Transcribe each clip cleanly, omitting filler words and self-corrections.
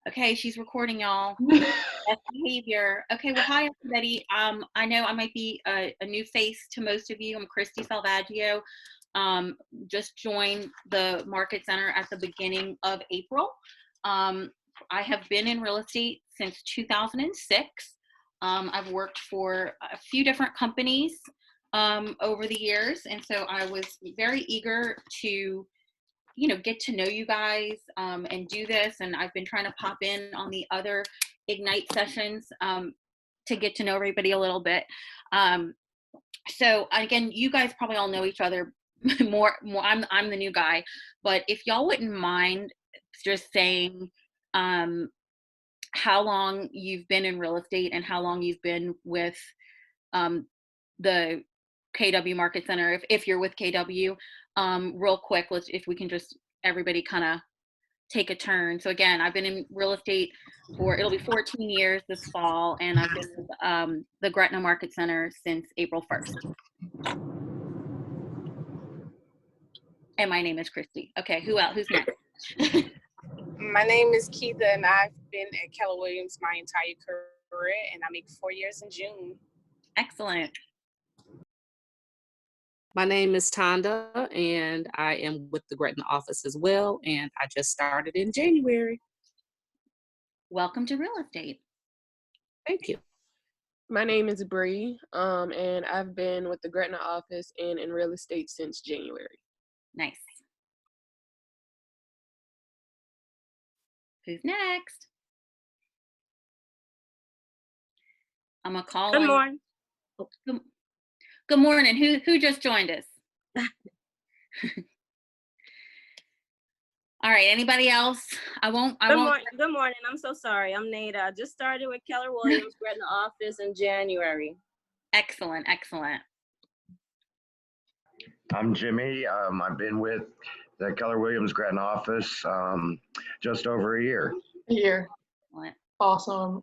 Okay, she's recording, y'all. Best behavior. Okay, well, hi everybody. I know I might be a new face to most of you. I'm Christy Salvaggio. Just joined the Market Center at the beginning of April. I have been in real estate since 2006. I've worked for a few different companies over the years, and so I was very eager to get to know you guys and do this. And I've been trying to pop in on the other Ignite sessions to get to know everybody a little bit. So again, you guys probably all know each other more. I'm the new guy, but if y'all wouldn't mind just saying how long you've been in real estate and how long you've been with the KW Market Center, if you're with KW, real quick, if we can just everybody kind of take a turn. So again, I've been in real estate it'll be 14 years this fall, and I've been with the Gretna Market Center since April 1st. And my name is Christy. Okay, who's next? My name is Keitha, and I've been at Keller Williams my entire career, and I make 4 years in June. Excellent. My name is Tonda, and I am with the Gretna office as well, and I just started in January. Welcome to real estate. Thank you. My name is Bree, and I've been with the Gretna office and in real estate since January. Nice. Who's next? I'm gonna call Good on. morning. Good morning. Who just joined us? All right. Anybody else? I won't. Good morning. I'm so sorry. I'm Nada. I just started with Keller Williams Gretna office in January. Excellent. I'm Jimmy. I've been with the Keller Williams Gretna office just over a year. Excellent. Awesome.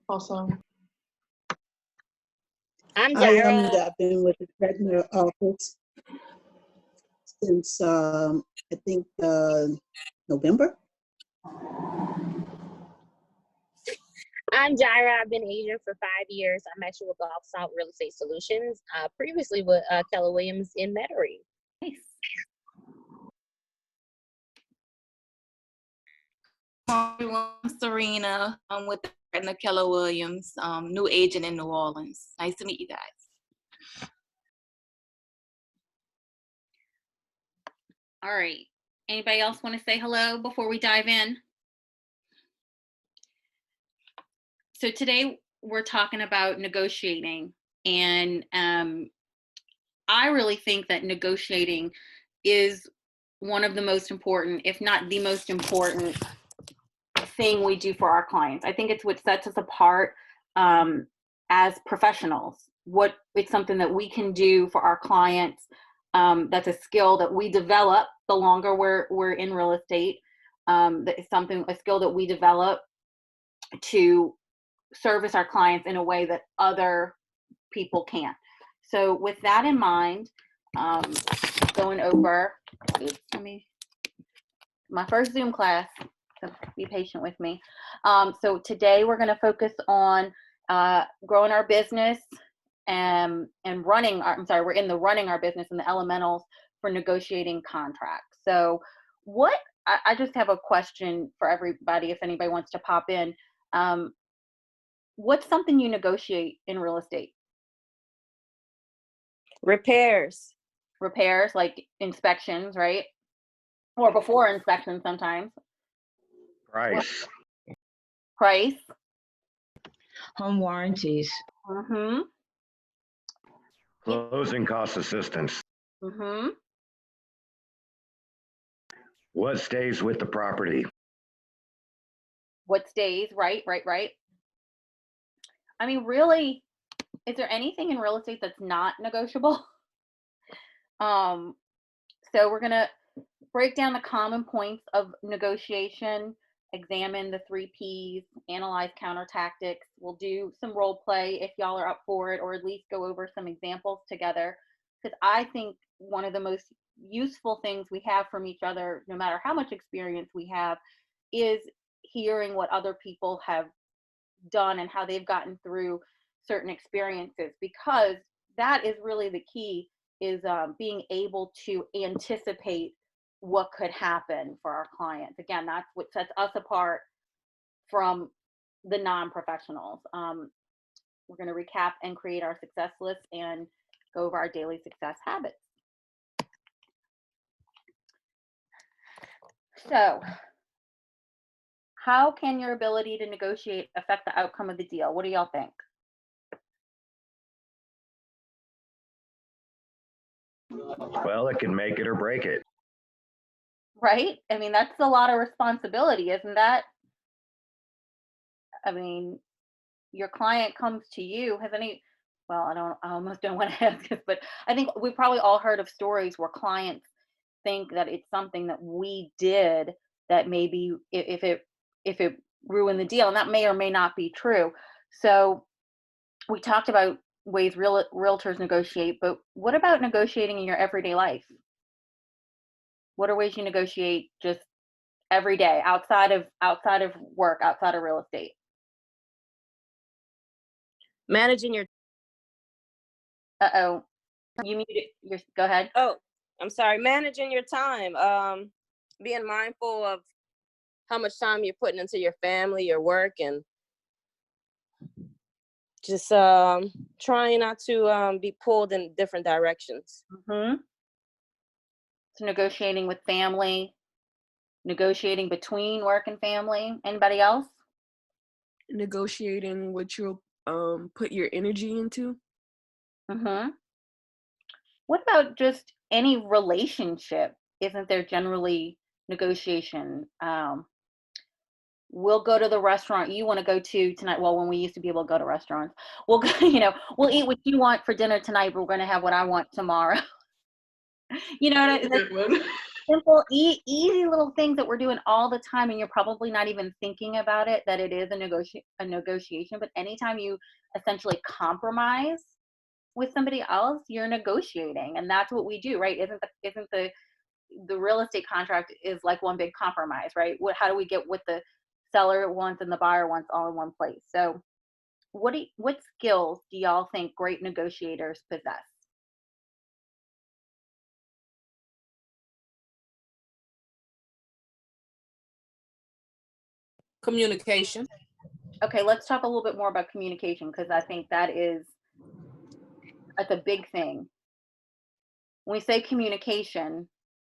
I'm Jaira. I've been with the Gretna office since I think November. I'm Jaira. I've been agent for 5 years. I'm actually with Gulf South Real Estate Solutions. Previously with Keller Williams in Metairie. Nice. Everyone, Serena. I'm with Gretna Keller Williams, new agent in New Orleans. Nice to meet you guys. All right. Anybody else want to say hello before we dive in? So today we're talking about negotiating, and I really think that negotiating is one of the most important, if not the most important thing we do for our clients. I think it's what sets us apart as professionals. It's something that we can do for our clients. That's a skill that we develop the longer we're in real estate. That is a skill that we develop to service our clients in a way that other people can't. So with that in mind, going over, my first Zoom class, so be patient with me. So today we're going to focus on growing our business and running we're in the running our business and the elementals for negotiating contracts. So I just have a question for everybody, if anybody wants to pop in. What's something you negotiate in real estate? Repairs, like inspections, right? Or before inspection sometimes. Price. Home warranties. Mm-hmm. Closing cost assistance. Mm-hmm. What stays with the property? What stays, right. I mean, really, is there anything in real estate that's not negotiable? So we're gonna break down the common points of negotiation, examine the 3 Ps, analyze counter tactics. We'll do some role play if y'all are up for it, or at least go over some examples together. Because I think one of the most useful things we have from each other, no matter how much experience we have, is hearing what other people have done and how they've gotten through certain experiences, because that is really the key, is being able to anticipate what could happen for our clients. Again, that's what sets us apart from the non-professionals. We're going to recap and create our success list and go over our daily success habits. So, how can your ability to negotiate affect the outcome of the deal? What do y'all think? Well, it can make it or break it. Right? I mean, that's a lot of responsibility, isn't that? I mean, your client comes to you. I almost don't want to ask this, but I think we probably all heard of stories where clients think that it's something that we did that maybe if it ruined the deal, and that may or may not be true. So we talked about ways realtors negotiate, but what about negotiating in your everyday life? What are ways you negotiate just every day outside of work, outside of real estate? Managing your Uh-oh, you muted. Go ahead. Oh, I'm sorry. Managing your time. Being mindful of how much time you're putting into your family, your work, and just trying not to be pulled in different directions. Mm-hmm. So negotiating with family, negotiating between work and family. Anybody else? Negotiating what you'll put your energy into. Mm-hmm. What about just any relationship? Isn't there generally negotiation? We'll go to the restaurant you want to go to tonight. Well, when we used to be able to go to restaurants, we'll go, we'll eat what you want for dinner tonight, but we're going to have what I want tomorrow. Simple, easy little things that we're doing all the time, and you're probably not even thinking about it, that it is a negotiation. But anytime you essentially compromise with somebody else, you're negotiating, and that's what we do, right? Isn't the real estate contract is like one big compromise, right? How do we get what the seller wants and the buyer wants all in one place? So what skills do y'all think great negotiators possess? Communication. Okay, let's talk a little bit more about communication, because I think that's a big thing. When we say communication,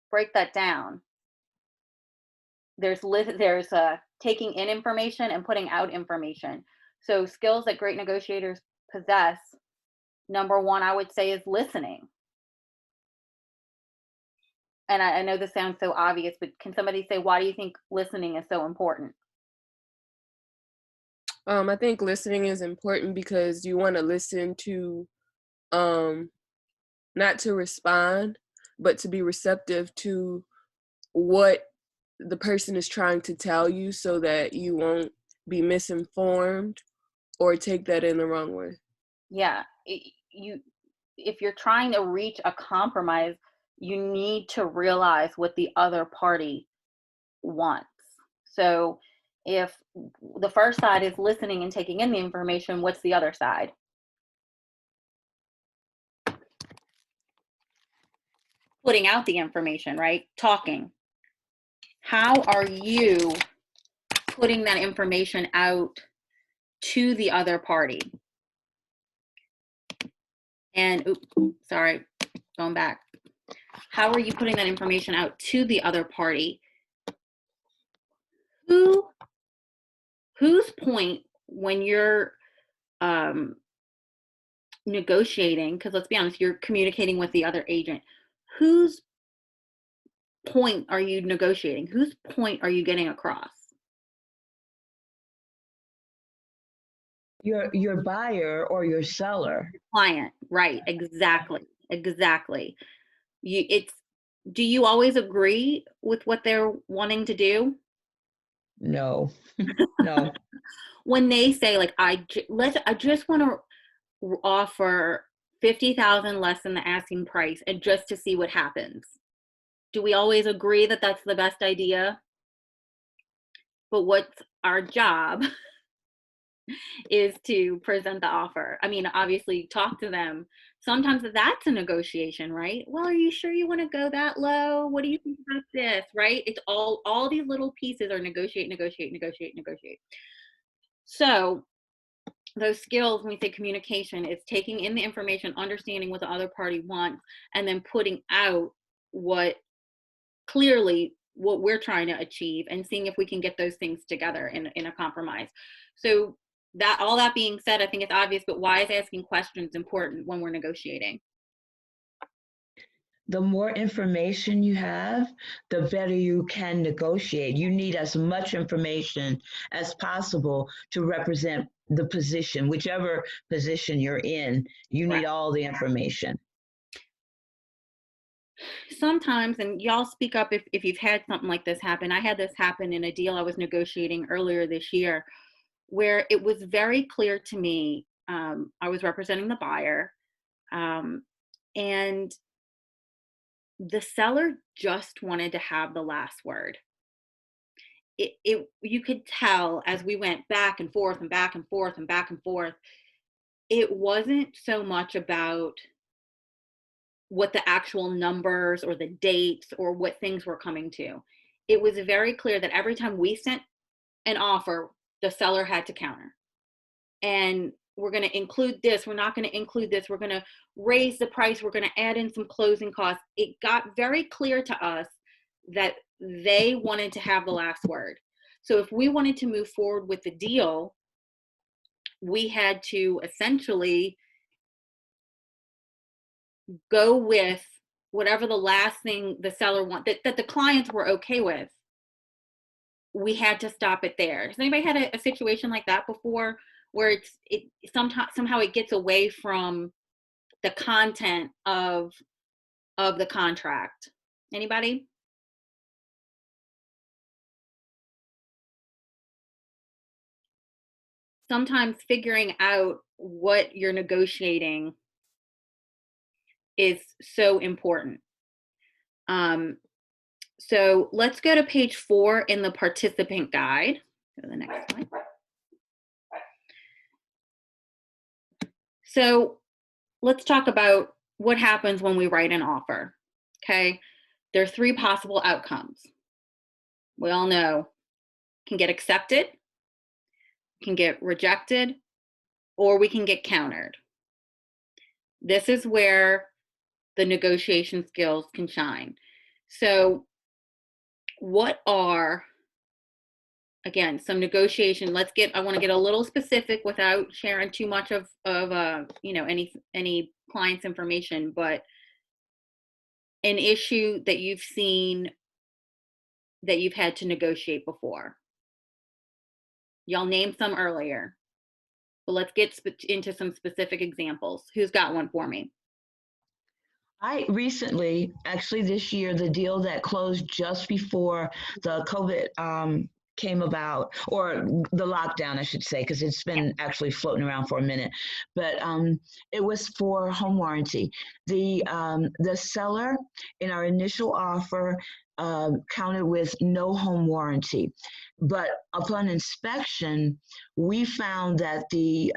break that down. There's taking in information and putting out information. So skills that great negotiators possess, number one, I would say, is listening. And I know this sounds so obvious, but can somebody say, why do you think listening is so important? I think listening is important because you want to listen to, not to respond, but to be receptive to what the person is trying to tell you, so that you won't be misinformed or take that in the wrong way. Yeah, if you're trying to reach a compromise, you need to realize what the other party wants. So if the first side is listening and taking in the information, what's the other side? Putting out the information, right? Talking. How are you putting that information out to the other party? And sorry, going back. How are you putting that information out to the other party? Whose point, when you're negotiating, because let's be honest, you're communicating with the other agent, whose point are you negotiating? Whose point are you getting across? Your buyer or your seller. Client, right? Exactly. Do you always agree with what they're wanting to do? No. No. When they say, like, I just want to offer $50,000 less than the asking price, and just to see what happens. Do we always agree that that's the best idea? but what's our job is to present the offer. I mean, obviously talk to them. Sometimes that's a negotiation, right? Well, are you sure you want to go that low? What do you think about this, right? It's all these little pieces are negotiate, negotiate, negotiate, negotiate. So those skills, when we say communication, is taking in the information, understanding what the other party wants, and then putting out what we're trying to achieve, and seeing if we can get those things together in a compromise. So that, all that being said, I think it's obvious, but why is asking questions important when we're negotiating? The more information you have, the better you can negotiate. You need as much information as possible to represent the position, whichever position you're in. You need all the information. Sometimes, and y'all speak up if you've had something like this happen. I had this happen in a deal I was negotiating earlier this year, where it was very clear to me, I was representing the buyer, and the seller just wanted to have the last word. You could tell as we went back and forth and back and forth and back and forth, it wasn't so much about what the actual numbers or the dates or what things were coming to. It was very clear that every time we sent an offer, the seller had to counter. And we're going to include this, we're not going to include this, we're going to raise the price, we're going to add in some closing costs. It got very clear to us that they wanted to have the last word. So if we wanted to move forward with the deal, we had to essentially go with whatever the last thing the seller wanted, that the clients were okay with. We had to stop it there. Has anybody had a situation like that before, where somehow it gets away from the content of the contract? Anybody? Sometimes figuring out what you're negotiating is so important. So let's go to page 4 in the participant guide. Go to the next slide. So let's talk about what happens when we write an offer. Okay, there are 3 possible outcomes. We all know can get accepted, can get rejected, or we can get countered. This is where the negotiation skills can shine. So what are, again, some negotiation? I want to get a little specific without sharing too much of any client's information, but an issue that you've seen that you've had to negotiate before. Y'all named some earlier, but let's get into some specific examples. Who's got one for me? I recently, actually this year, the deal that closed just before the COVID came about, or the lockdown, I should say, because it's been actually floating around for a minute. But it was for home warranty. The seller in our initial offer counted with no home warranty, but upon inspection, we found that the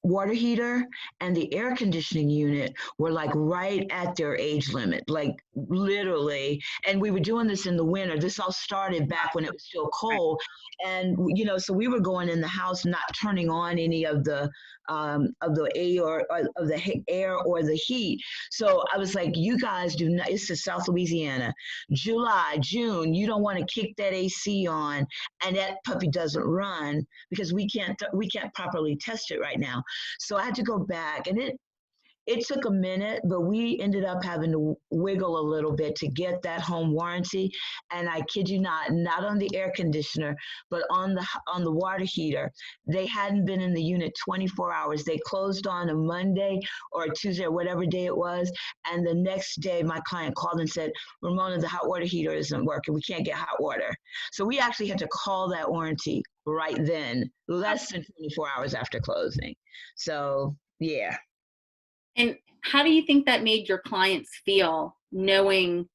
water heater and the air conditioning unit were like right at their age limit, like literally. And we were doing this in the winter. This all started back when it was still cold. And, so we were going in the house, not turning on any of the air or the heat. So I was like, you guys do not, it's in South Louisiana, July, June, you don't want to kick that AC on and that puppy doesn't run, because we can't properly test it right now. So I had to go back, and it took a minute, but we ended up having to wiggle a little bit to get that home warranty. And I kid you not on the air conditioner, but on the water heater. They hadn't been in the unit 24 hours. They closed on a Monday or a Tuesday or whatever day it was. And the next day, my client called and said, Ramona, the hot water heater isn't working. We can't get hot water. So we actually had to call that warranty right then, less than 24 hours after closing. So, yeah. And how do you think that made your clients feel, knowing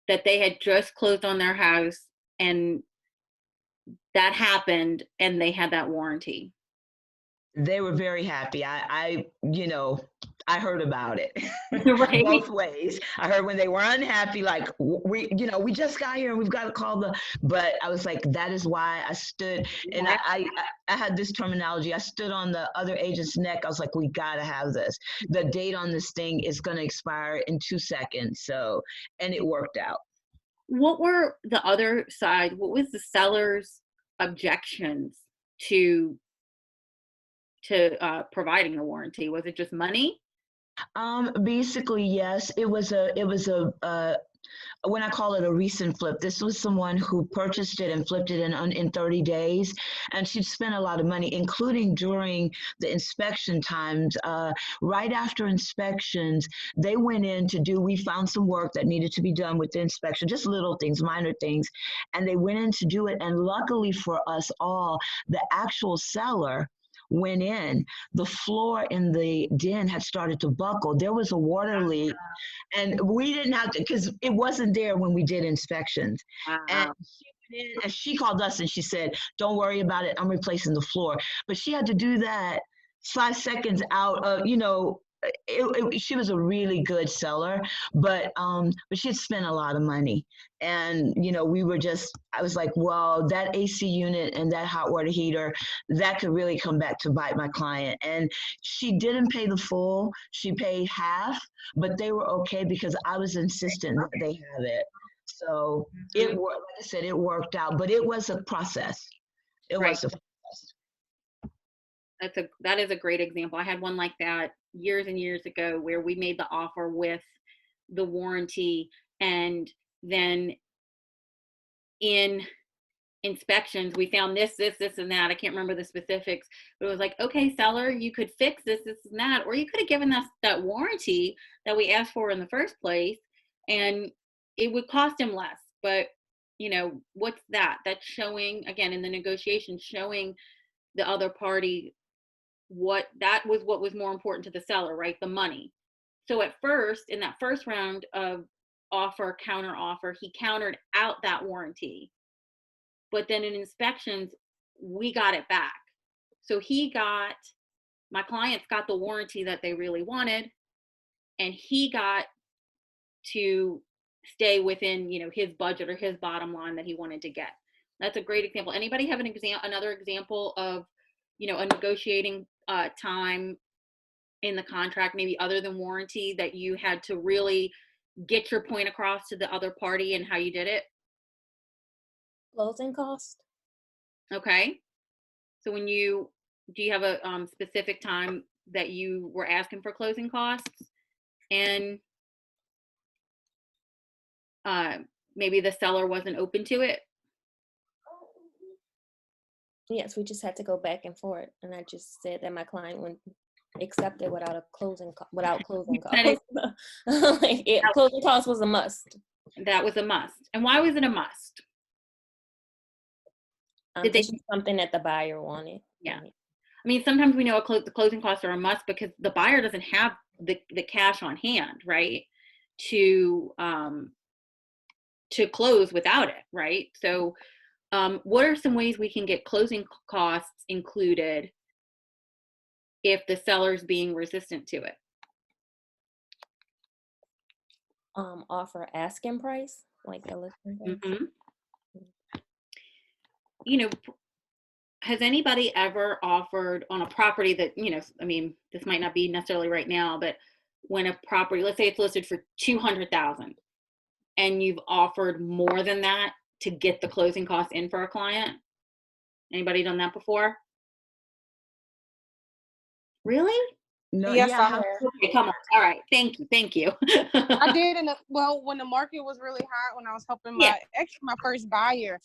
that they had just closed on their house and that happened and they had that warranty? They were very happy. I heard about it Right. both ways. I heard when they were unhappy, like we just got here and we've got to call but I was like, that is why I stood, and I had this terminology. I stood on the other agent's neck. I was like, we got to have this. The date on this thing is going to expire in 2 seconds. So, and it worked out. What were the other side? What was the seller's objections to providing the warranty? Was it just money? Basically, yes. It was a when I call it a recent flip, this was someone who purchased it and flipped it in 30 days, and she'd spent a lot of money, including during the inspection times. Right after inspections, they went in we found some work that needed to be done with the inspection, just little things, minor things, and they went in to do it. And luckily for us all, the actual seller went in, the floor in the den had started to buckle. There was a water leak, and we didn't have to, because it wasn't there when we did inspections. And she went in and she called us and she said, don't worry about it, I'm replacing the floor. But she had to do that 5 seconds out of, she was a really good seller, but she had spent a lot of money. And, I was like, well, that AC unit and that hot water heater, that could really come back to bite my client. And she didn't pay the full, she paid half, but they were okay because I was insistent that they have it. So it worked, like I said, it worked out, but it was a process. It was a process. That is a great example. I had one like that years and years ago where we made the offer with the warranty, and then in inspections we found this and that. I can't remember the specifics, but it was like, okay, seller, you could fix this and that, or you could have given us that warranty that we asked for in the first place, and it would cost him less. But what's that? That's showing, again, in the negotiation, showing the other party what was more important to the seller, right? The money. So at first, in that first round of counter offer, he countered out that warranty. But then in inspections, we got it back. So my clients got the warranty that they really wanted, and he got to stay within, his budget or his bottom line that he wanted to get. That's a great example. Anybody have another example of, a negotiating time in the contract, maybe other than warranty, that you had to really get your point across to the other party, and how you did it? Closing cost. Okay. So do you have a specific time that you were asking for closing costs, and maybe the seller wasn't open to it? Yes, we just had to go back and forth, and I just said that my client wouldn't accept it without closing costs. Closing costs was a must. That was a must. And why was it a must? Did This was something that the buyer wanted. Yeah. I mean, sometimes we know the closing costs are a must because the buyer doesn't have the cash on hand, right, to close without it, right? So what are some ways we can get closing costs included if the seller's being resistant to it? Offer asking price, like the listing price. Has anybody ever offered on a property that, this might not be necessarily right now, but when a property, let's say it's listed for $200,000 and you've offered more than that to get the closing costs in for a client? Anybody done that before? Really? No, Yes, yeah, I have. Okay, come on. All right. Thank you. I did when the market was really hot, when I was helping my first buyer,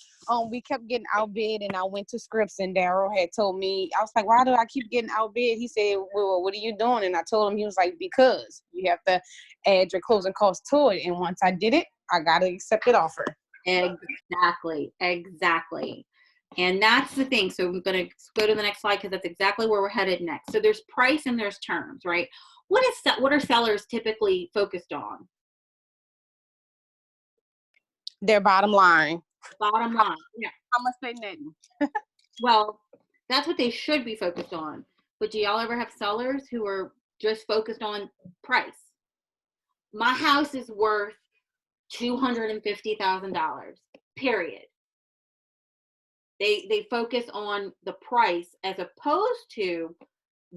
we kept getting outbid, and I went to Scripps, and Daryl had told me, I was like, why do I keep getting outbid? He said, well, what are you doing? And I told him, he was like, because you have to add your closing costs to it. And once I did it, I got to accept the offer. Exactly. And that's the thing. So I'm going to go to the next slide because that's exactly where we're headed next. So there's price and there's terms, right? What are sellers typically focused on? Their bottom line. Bottom line. Yeah. how much they netting. Well, that's what they should be focused on. But do y'all ever have sellers who are just focused on price? My house is worth $250,000, period. They focus on the price as opposed to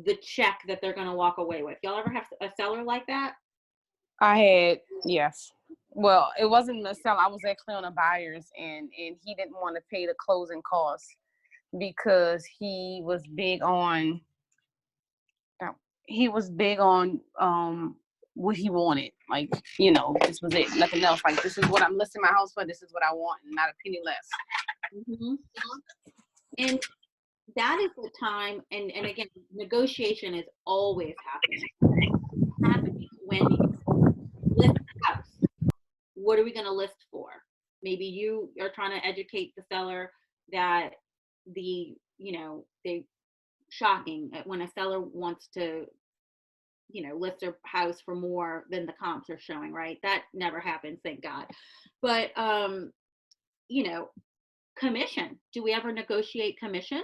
the check that they're going to walk away with. Y'all ever have a seller like that? I had, yes. Well, it wasn't a seller. I was actually on a buyer's, and he didn't want to pay the closing costs because he was big on what he wanted. Like, this was it, nothing else. Like, this is what I'm listing my house for. This is what I want, and not a penny less. Mm-hmm. And that is the time, and again, negotiation is always happening when you list a house. What are we going to list for? Maybe you are trying to educate the seller that they shocking when a seller wants to, list their house for more than the comps are showing, right? That never happens, thank God. But, commission. Do we ever negotiate commission?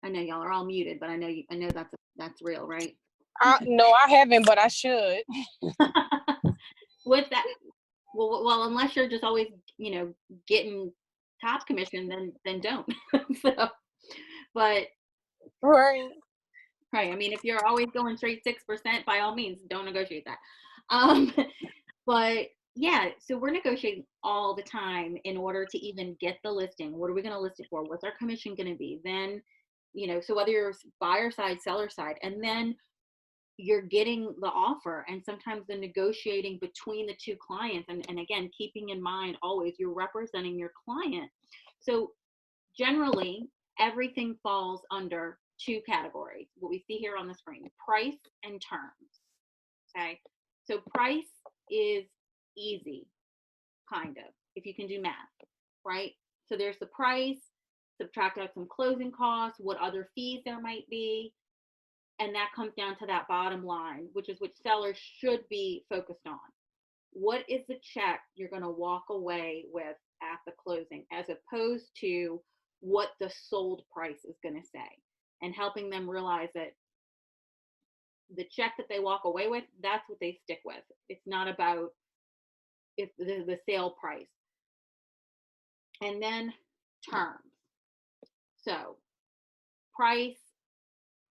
I know y'all are all muted, but I know that's real, right? No, I haven't, but I should. With that, well, unless you're just always, getting top commission, then don't. So, but right. I mean, if you're always going straight 6%, by all means, don't negotiate that. But yeah, so we're negotiating all the time in order to even get the listing. What are we going to list it for? What's our commission going to be? Then, so whether you're buyer side, seller side, and then you're getting the offer, and sometimes the negotiating between the two clients, and again, keeping in mind always you're representing your client. So generally, everything falls under two categories, what we see here on the screen: price and terms. Okay, so price is easy, kind of, if you can do math, right? So there's the price, subtract out some closing costs, what other fees there might be, and that comes down to that bottom line, which is what sellers should be focused on. What is the check you're going to walk away with at the closing, as opposed to what the sold price is going to say, and helping them realize that the check that they walk away with, that's what they stick with. It's not about if the sale price. And then terms. So price,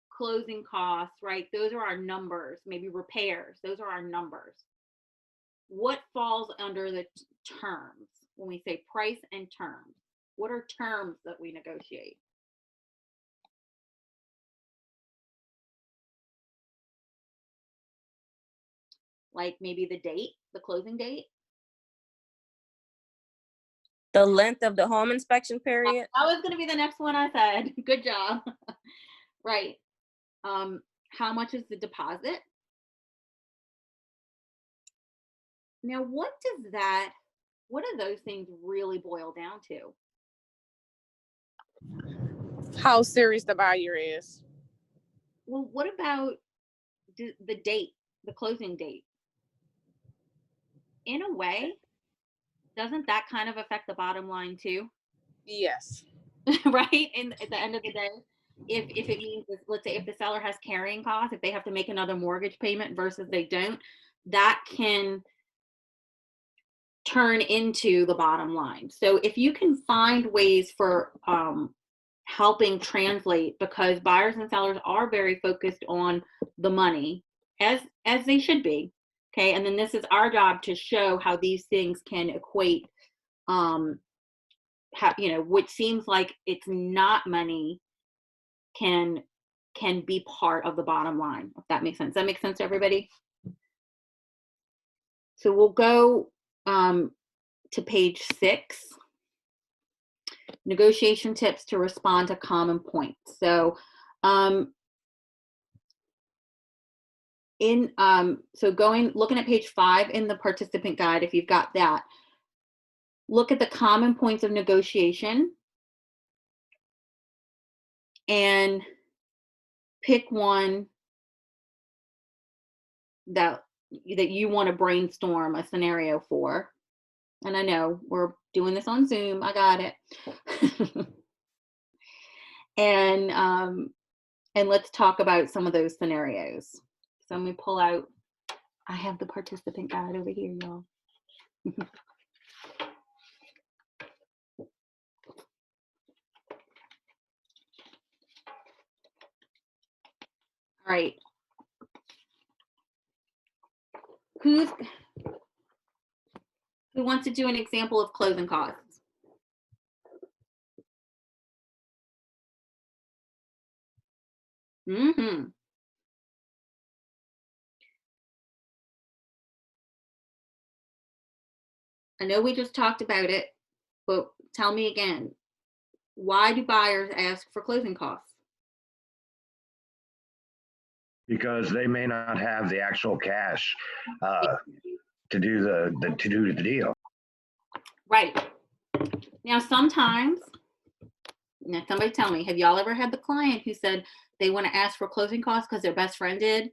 closing costs, right? Those are our numbers. Maybe repairs, those are our numbers. What falls under the terms when we say price and terms? What are terms that we negotiate? Like maybe the date, the closing date. The length of the home inspection period. That was going to be the next one I said. Good job. Right. How much is the deposit? Now, what do those things really boil down to? How serious the buyer is. Well, what about the date, the closing date? In a way, doesn't that kind of affect the bottom line too? Yes. Right? And at the end of the day, if it means, let's say if the seller has carrying costs, if they have to make another mortgage payment versus they don't, that can turn into the bottom line. So if you can find ways for helping translate, because buyers and sellers are very focused on the money, as they should be. Okay, and then this is our job to show how these things can equate, how, which seems like it's not money, can be part of the bottom line, if that makes sense. Does that make sense to everybody? So we'll go to page 6. Negotiation tips to respond to common points. So looking at page 5 in the participant guide, if you've got that, look at the common points of negotiation and pick one that you want to brainstorm a scenario for. And I know we're doing this on Zoom. I got it. And let's talk about some of those scenarios. So let me pull out, I have the participant guide over here, y'all. All right. Who wants to do an example of closing costs? Mm-hmm. I know we just talked about it, but tell me again, why do buyers ask for closing costs? Because they may not have the actual cash to do the deal. Right. Now, sometimes, now somebody tell me, have y'all ever had the client who said they want to ask for closing costs because their best friend did?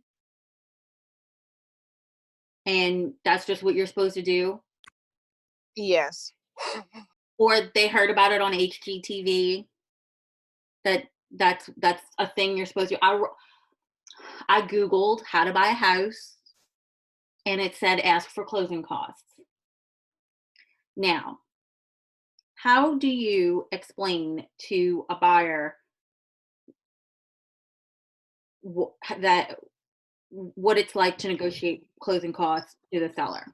And that's just what you're supposed to do? Yes. Or they heard about it on HGTV, that's a thing you're supposed to. I Googled how to buy a house and it said ask for closing costs. Now, how do you explain to a buyer what it's like to negotiate closing costs to the seller?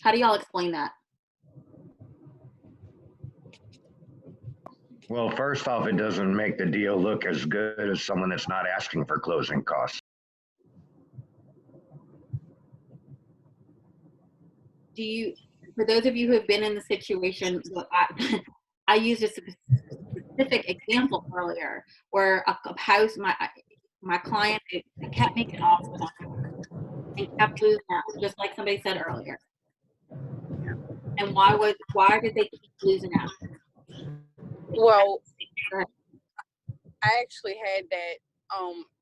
How do y'all explain that? Well, first off, it doesn't make the deal look as good as someone that's not asking for closing costs. For those of you who have been in the situation, I used a specific example earlier where a house, my client, it kept making offers and kept losing out, just like somebody said earlier. And why did they keep losing out? Well, I actually had that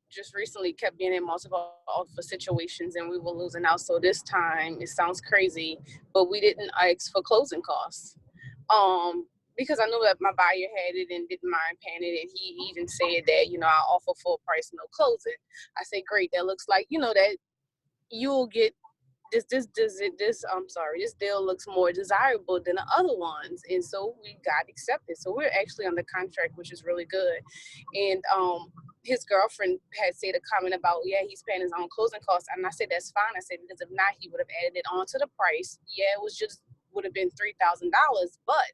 just recently, kept being in multiple offer situations and we were losing out. So this time, it sounds crazy, but we didn't ask for closing costs. Because I knew that my buyer had it and didn't mind paying it. And he even said that, you know, I offer full price, no closing. I said, great, that looks like, you know, that you'll get this deal looks more desirable than the other ones. And so we got accepted. So we're actually on the contract, which is really good. And his girlfriend had said a comment about, yeah, he's paying his own closing costs. And I said, that's fine. I said, because if not, he would have added it onto the price. Yeah, it would have been $3,000, but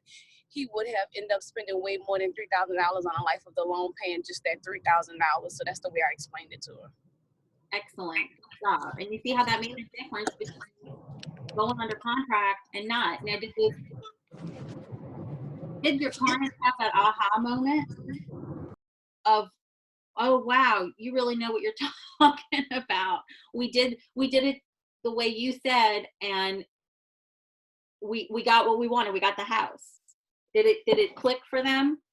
he would have ended up spending way more than $3,000 on a life of the loan, paying just that $3,000. So that's the way I explained it to her. Excellent job. And you see how that made a difference between going under contract and not. Now, did your clients have that aha moment of, oh wow, you really know what you're talking about? We did it the way you said, and we got what we wanted. We got the house. Did it click for them?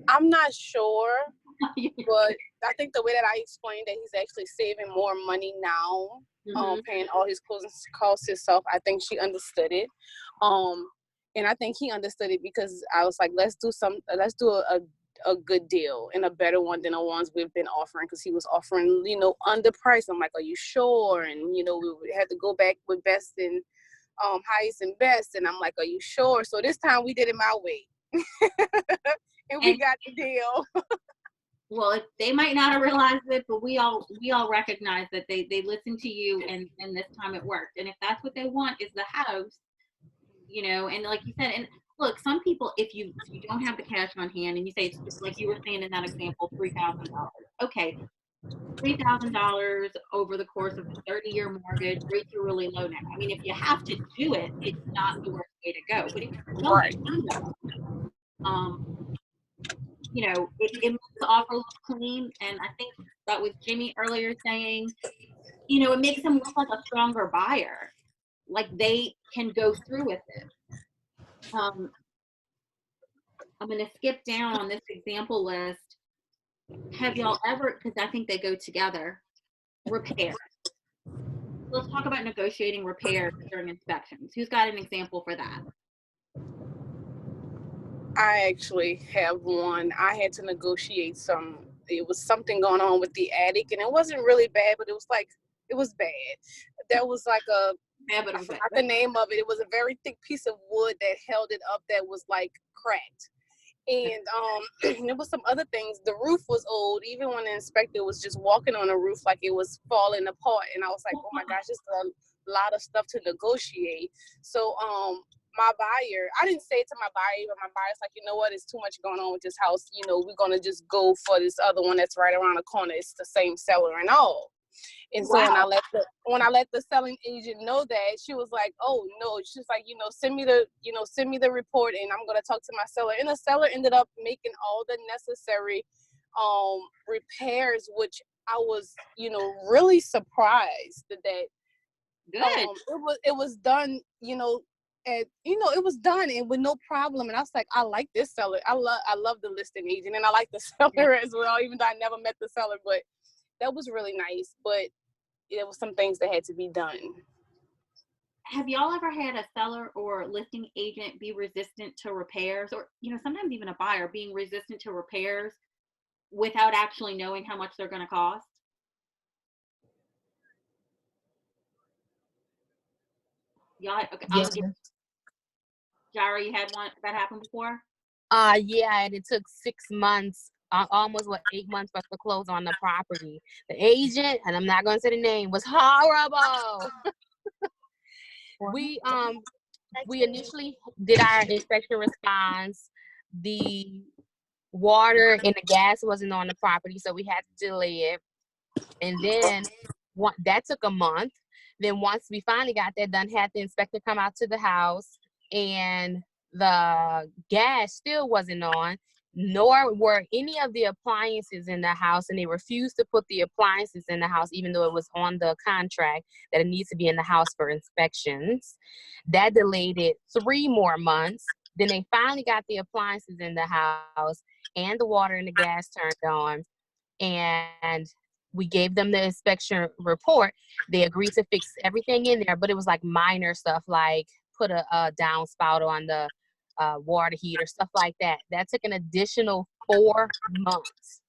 I'm not sure, but I think the way that I explained that he's actually saving more money now, paying all his closing costs himself, I think she understood it. And I think he understood it because I was like, let's do a good deal and a better one than the ones we've been offering, because he was offering, you know, underpriced. I'm like, are you sure? And, you know, we had to go back with best and highest and best. And I'm like, are you sure? So this time we did it my way. and we got the deal. Well, they might not have realized it, but we all recognize that they listened to you, and this time it worked. And if that's what they want is the house, you know, and like you said, and look, some people, if you don't have the cash on hand and you say it's just like you were saying in that example, $3,000. Okay, $3,000 over the course of a 30-year mortgage, rates are really low now. I mean, if you have to do it, it's not the worst way to go. But if you don't, you know, it makes the offer look clean. And I think that was Jimmy earlier saying, you know, it makes them look like a stronger buyer, like they can go through with it. I'm going to skip down on this example list. Have y'all ever, because I think they go together, repair. let's talk about negotiating repairs during inspections. Who's got an example for that? I actually have one. I had to negotiate it was something going on with the attic, and it wasn't really bad, but it was bad. There was like I forgot the name of it. It was a very thick piece of wood that held it up that was like cracked. And there was some other things. The roof was old. Even when the inspector was just walking on the roof, like it was falling apart. And I was like, oh my gosh, it's a lot of stuff to negotiate. So my buyer, I didn't say it to my buyer, but my buyer's like, you know what, it's too much going on with this house. You know, we're gonna just go for this other one that's right around the corner. It's the same seller and all. And so when I let the selling agent know that, she was like, oh no, she's like, send me the report and I'm gonna talk to my seller. And the seller ended up making all the necessary repairs, which I was, really surprised that Good. It was done, and it was done and with no problem. And I was like, I like this seller. I love the listing agent, and I like the seller as well, even though I never met the seller. But that was really nice. But there was some things that had to be done. Have y'all ever had a seller or listing agent be resistant to repairs, or sometimes even a buyer being resistant to repairs without actually knowing how much they're going to cost? Yeah. Okay. Yeah. Jara, you had one that happened before? Yeah, and it took 6 months, almost 8 months for us to close on the property. The agent, and I'm not gonna say the name, was horrible. We initially did our inspection response. The water and the gas wasn't on the property, so we had to delay it. And then that took a month. Then once we finally got that done, had the inspector come out to the house, and the gas still wasn't on, nor were any of the appliances in the house, and they refused to put the appliances in the house, even though it was on the contract that it needs to be in the house for inspections. That delayed it 3 more months. Then they finally got the appliances in the house, and the water and the gas turned on, and we gave them the inspection report. They agreed to fix everything in there, but it was like minor stuff, like put a downspout on the water heater, stuff like that. That took an additional 4 months.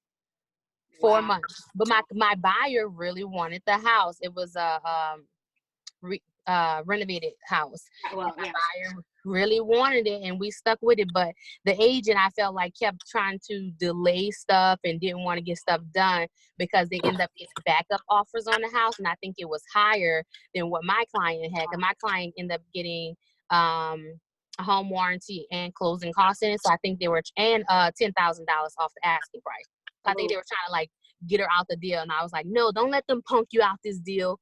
4 months. But my buyer really wanted the house. It was a renovated house. Well, my buyer really wanted it, and we stuck with it. But the agent, I felt like, kept trying to delay stuff and didn't want to get stuff done because they ended up getting backup offers on the house, and I think it was higher than what my client had. Because my client ended up getting a home warranty and closing costs in it. So I think they were $10,000 off the asking price. So I think they were trying to like get her out the deal, and I was like, no, don't let them punk you out this deal.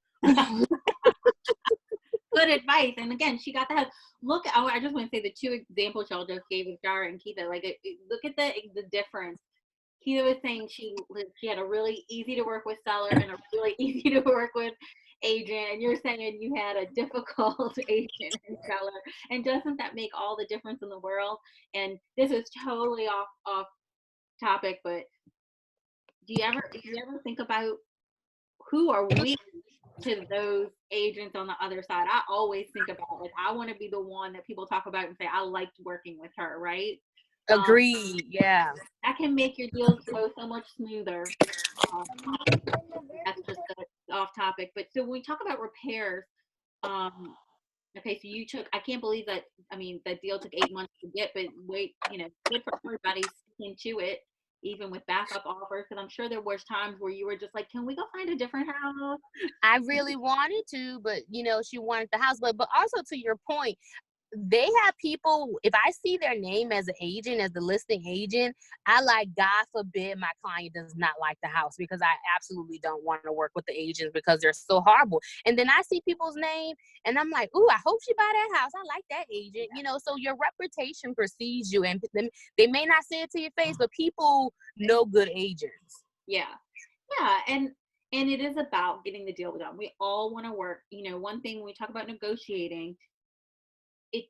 Good advice. And again, she got the house. Look, I just want to say the 2 examples y'all just gave with Jara and Keitha. Like, look at the difference. Keitha was saying she had a really easy to work with seller and a really easy to work with agent, and you're saying you had a difficult agent and seller. And doesn't that make all the difference in the world? And this is totally off topic, but do you ever think about who are we to those agents on the other side? I always think about, like, I want to be the one that people talk about and say, I liked working with her, right? Agreed. Yeah. That can make your deals go so much smoother. That's just off topic. But so when we talk about repairs, okay, so you took, I can't believe that, I mean, that deal took 8 months to get, but wait, good for everybody sticking to it, even with backup offers, because I'm sure there was times where you were just like, can we go find a different house? I really wanted to, but she wanted the house. But also, to your point, they have people, if I see their name as an agent, as the listing agent, I like, God forbid my client does not like the house, because I absolutely don't want to work with the agents because they're so horrible. And then I see people's name and I'm like, ooh, I hope she buy that house. I like that agent, so your reputation precedes you, and they may not say it to your face, but people know good agents. Yeah. And it is about getting the deal done. We all want to work. One thing when we talk about negotiating,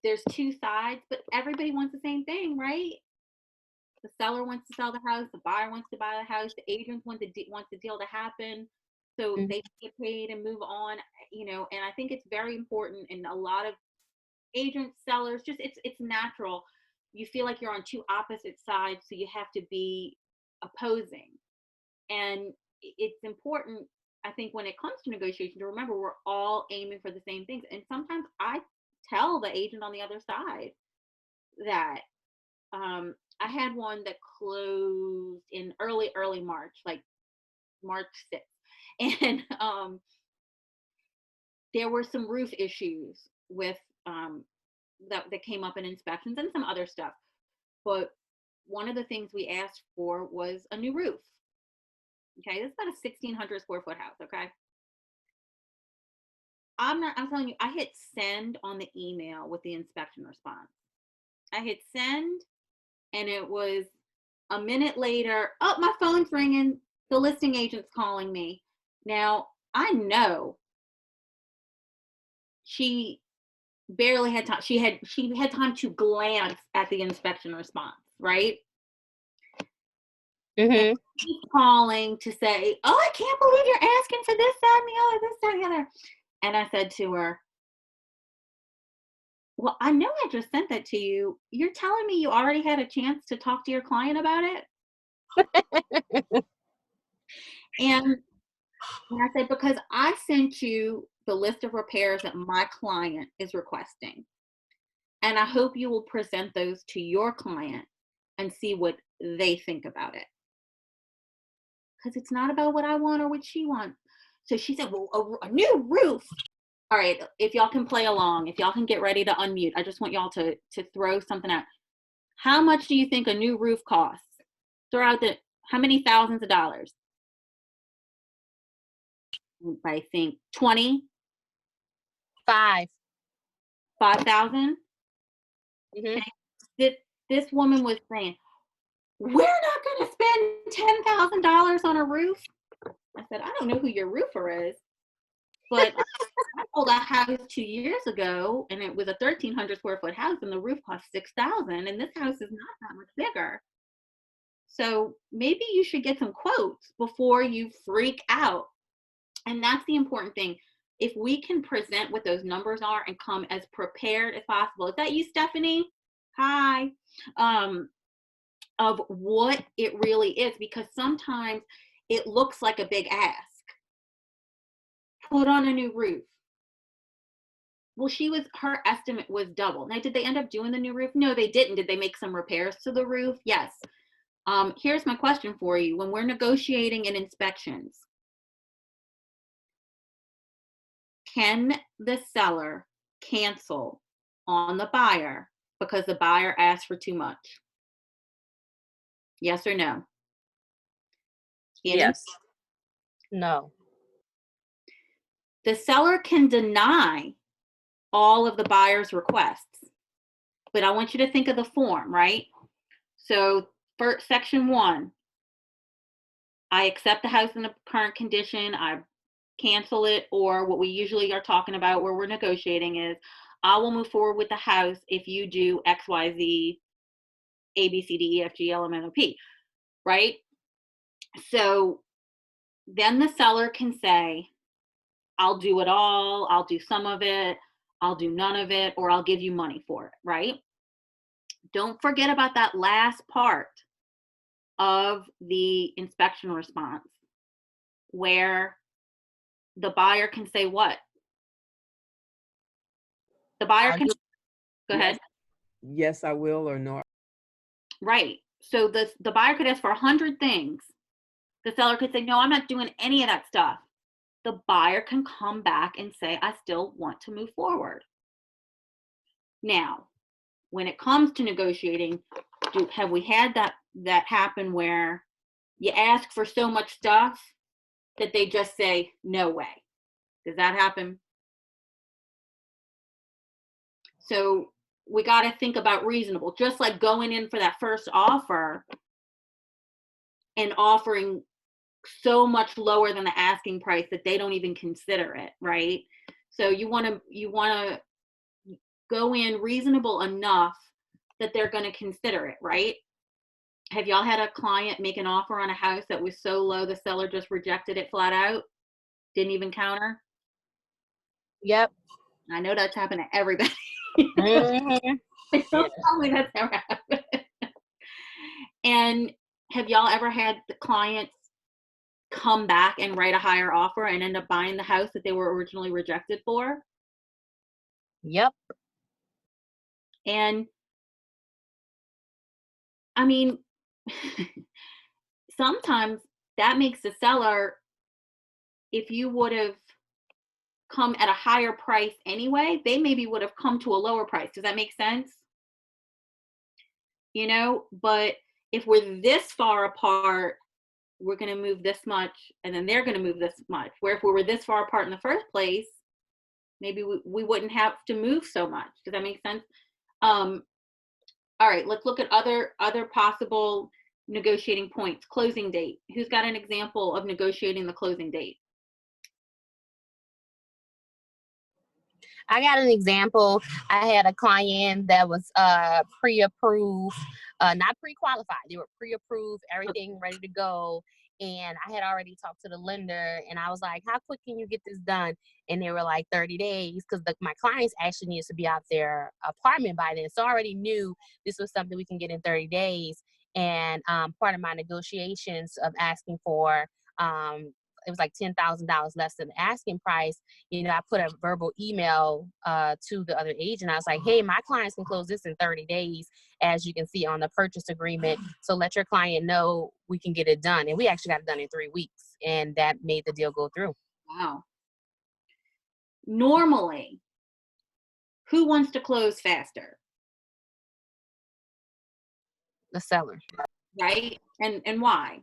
there's 2 sides, but everybody wants the same thing, right? The seller wants to sell the house, the buyer wants to buy the house, the agents want the deal to happen. so Mhm. they get paid and move on, and I think it's very important. And a lot of agents, sellers, just it's natural. You feel like you're on two opposite sides, so you have to be opposing. And it's important, I think, when it comes to negotiation, to remember we're all aiming for the same things. And sometimes I tell the agent on the other side that I had one that closed in early March, like March 6th. And there were some roof issues with that came up in inspections and some other stuff. But one of the things we asked for was a new roof. Okay, this is about a 1,600 square foot house. Okay, I'm telling you, I hit send on the email with the inspection response. I hit send, and it was a minute later. Oh, my phone's ringing. The listing agent's calling me. Now I know she barely had time. She had time to glance at the inspection response, right? Mhm. She's calling to say, "Oh, I can't believe you're asking for this, that, and the other, this, that, and the other." And I said to her, "Well, I know I just sent that to you. You're telling me you already had a chance to talk to your client about it?" And I said, "Because I sent you the list of repairs that my client is requesting. And I hope you will present those to your client and see what they think about it. Because it's not about what I want or what she wants." So she said, "Well, a new roof." All right, if y'all can play along, if y'all can get ready to unmute, I just want y'all to throw something out. How much do you think a new roof costs? Throw out how many thousands of dollars? I think 20, 5. 5,000. Mhm. This woman was saying, "We're not going to spend $10,000 on a roof." I said, "I don't know who your roofer is, but I sold a house 2 years ago, and it was a 1,300 square foot house, and the roof cost $6,000, and this house is not that much bigger. So maybe you should get some quotes before you freak out." And that's the important thing. If we can present what those numbers are and come as prepared as possible. Is that you, Stephanie? Hi. Of what it really is, because sometimes it looks like a big ask. Put on a new roof. Well, her estimate was double. Now, did they end up doing the new roof? No, they didn't. Did they make some repairs to the roof? Yes. Here's my question for you. When we're negotiating in inspections, can the seller cancel on the buyer because the buyer asked for too much? Yes or no? Yes. No. The seller can deny all of the buyer's requests, but I want you to think of the form, right? So for section 1, I accept the house in the current condition, I cancel it, or what we usually are talking about where we're negotiating is, I will move forward with the house if you do X, Y, Z, A, B, C, D, E, F, G, L, M, N, O, P, right? So then the seller can say, "I'll do it all, I'll do some of it, I'll do none of it, or I'll give you money for it," right? Don't forget about that last part of the inspection response where the buyer can say what? The buyer I can, do. go ahead. Yes, I will, or no. Right. So the buyer could ask for 100 things. The seller could say, "No, I'm not doing any of that stuff." The buyer can come back and say, "I still want to move forward." Now, when it comes to negotiating, have we had that happen where you ask for so much stuff that they just say, "No way"? Does that happen? So we got to think about reasonable, just like going in for that first offer and offering so much lower than the asking price that they don't even consider it, right? So you want to go in reasonable enough that they're going to consider it, right? Have y'all had a client make an offer on a house that was so low the seller just rejected it flat out? Didn't even counter? Yep. I know that's happened to everybody. Mhm. Don't tell me that's never happened. And have y'all ever had the clients come back and write a higher offer and end up buying the house that they were originally rejected for? Yep. And I mean, sometimes that makes the seller, if you would have come at a higher price anyway, they maybe would have come to a lower price. Does that make sense? You know, but if we're this far apart, we're going to move this much and then they're going to move this much. Where if we were this far apart in the first place, maybe we wouldn't have to move so much. Does that make sense? All right, let's look at other possible negotiating points. Closing date. Who's got an example of negotiating the closing date? I got an example. I had a client that was pre-approved, not pre-qualified. They were pre-approved, everything ready to go. And I had already talked to the lender and I was like, how quick can you get this done? And they were like 30 days because my clients actually needed to be out their apartment by then. So I already knew this was something we can get in 30 days. And part of my negotiations of asking for, it was like $10,000 less than the asking price. You know, I put a verbal email to the other agent. I was like, hey, my clients can close this in 30 days, as you can see on the purchase agreement. So let your client know we can get it done. And we actually got it done in 3 weeks. And that made the deal go through. Wow. Normally, who wants to close faster? The seller. Right? And why?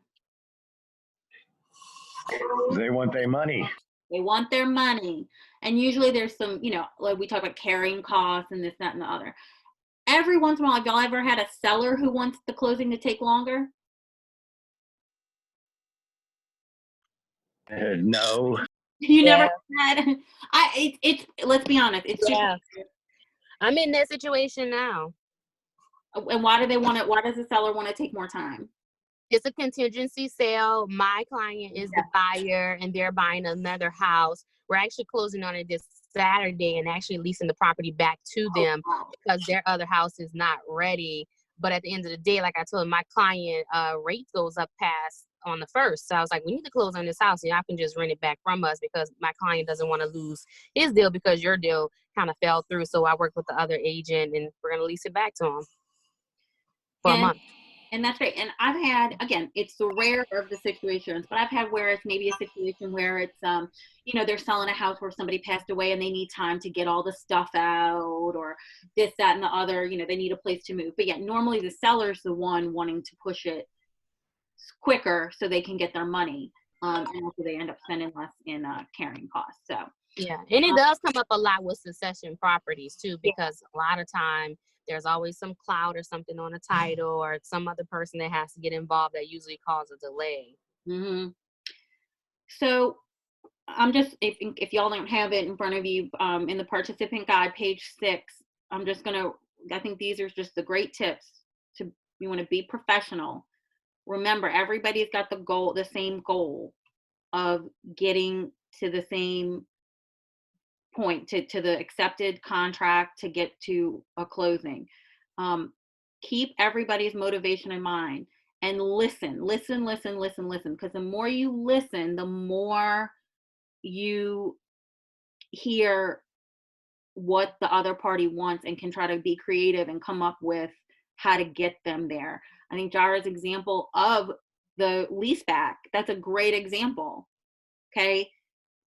They want their money. They want their money. And usually there's some, you know, like we talk about carrying costs and this, that, and the other. Every once in a while, have y'all ever had a seller who wants the closing to take longer? No. You Yeah. never had. It's let's be honest. It's Yeah. I'm in that situation now. And why do they want it? Why does the seller want to take more time? It's a contingency sale. My client is the buyer and they're buying another house. We're actually closing on it this Saturday and actually leasing the property back to them because their other house is not ready. But at the end of the day, like I told my client, rate goes up past on the 1st. So I was like, we need to close on this house and y'all can just rent it back from us because my client doesn't want to lose his deal because your deal kind of fell through. So I worked with the other agent and we're going to lease it back to him for a month. And that's right. And I've had, again, it's the rare of the situations, but I've had where it's maybe a situation where it's, you know, they're selling a house where somebody passed away and they need time to get all the stuff out or this, that, and the other, you know, they need a place to move. But yeah, normally the seller's the one wanting to push it quicker so they can get their money. And also they end up spending less in carrying costs. So yeah, and it does come up a lot with succession properties too, because a lot of time there's always some cloud or something on the title or some other person that has to get involved that usually causes a delay. Mm-hmm. So I'm just, if y'all don't have it in front of you, in the participant guide, page 6, I'm just gonna, I think these are just the great tips to, you want to be professional. Remember, everybody's got the goal, the same goal of getting to the same point, to the accepted contract, to get to a closing. Keep everybody's motivation in mind and listen, because the more you listen, the more you hear what the other party wants and can try to be creative and come up with how to get them there. I think Jara's example of the lease back, that's a great example. Okay.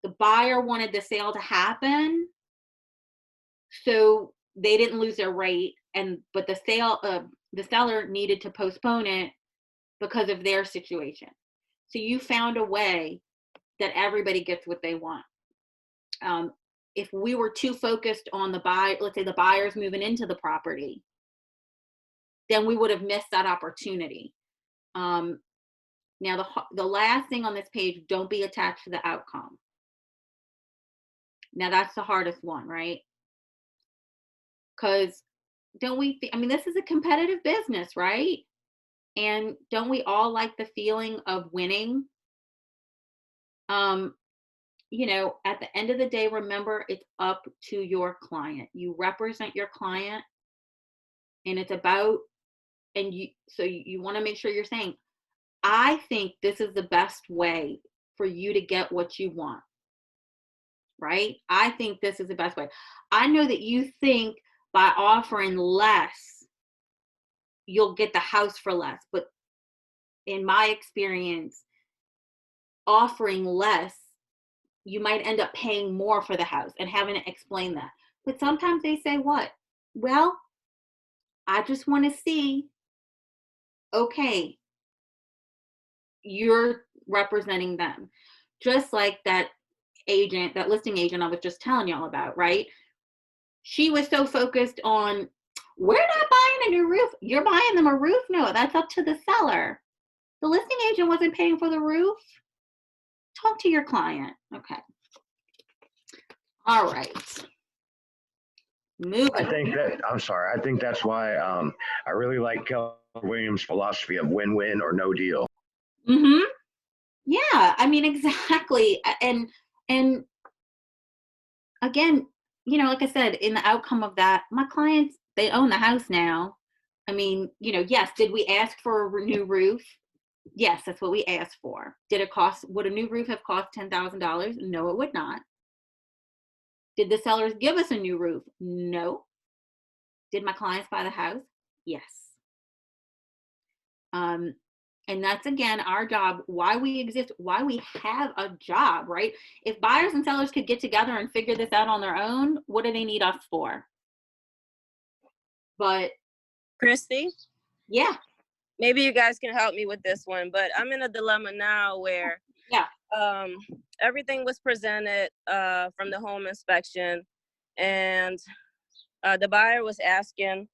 The buyer wanted the sale to happen, so they didn't lose their rate, but the seller needed to postpone it because of their situation. So you found a way that everybody gets what they want. If we were too focused on the buy, let's say the buyer's moving into the property, then we would have missed that opportunity. Now the last thing on this page, don't be attached to the outcome. Now that's the hardest one, right? Because don't we, I mean, this is a competitive business, right? And don't we all like the feeling of winning? you know, at the end of the day, remember, it's up to your client. You represent your client, and it's about, and you want to make sure you're saying, I think this is the best way for you to get what you want, right? I think this is the best way. I know that you think by offering less, you'll get the house for less. But in my experience, offering less, you might end up paying more for the house and having to explain that. But sometimes they say, what? Well, I just want to see, okay, you're representing them. Just like that agent, that listing agent I was just telling y'all about, right? She was so focused on, we're not buying a new roof. You're buying them a roof? No, that's up to the seller. The listing agent wasn't paying for the roof. Talk to your client. Okay. All right. Moving. I'm sorry. I think that's why I really like Keller Williams' philosophy of win-win or no deal. Mm-hmm. Yeah, I mean, exactly. And again, you know, like I said, in the outcome of that, my clients, they own the house now. I mean, you know, yes, did we ask for a new roof? Yes, that's what we asked for. Would a new roof have cost $10,000? No, it would not. Did the sellers give us a new roof? No. Did my clients buy the house? Yes. And that's, again, our job, why we exist, why we have a job, right? If buyers and sellers could get together and figure this out on their own, what do they need us for? But Christy? Yeah. Maybe you guys can help me with this one, but I'm in a dilemma now where everything was presented from the home inspection, and the buyer was asking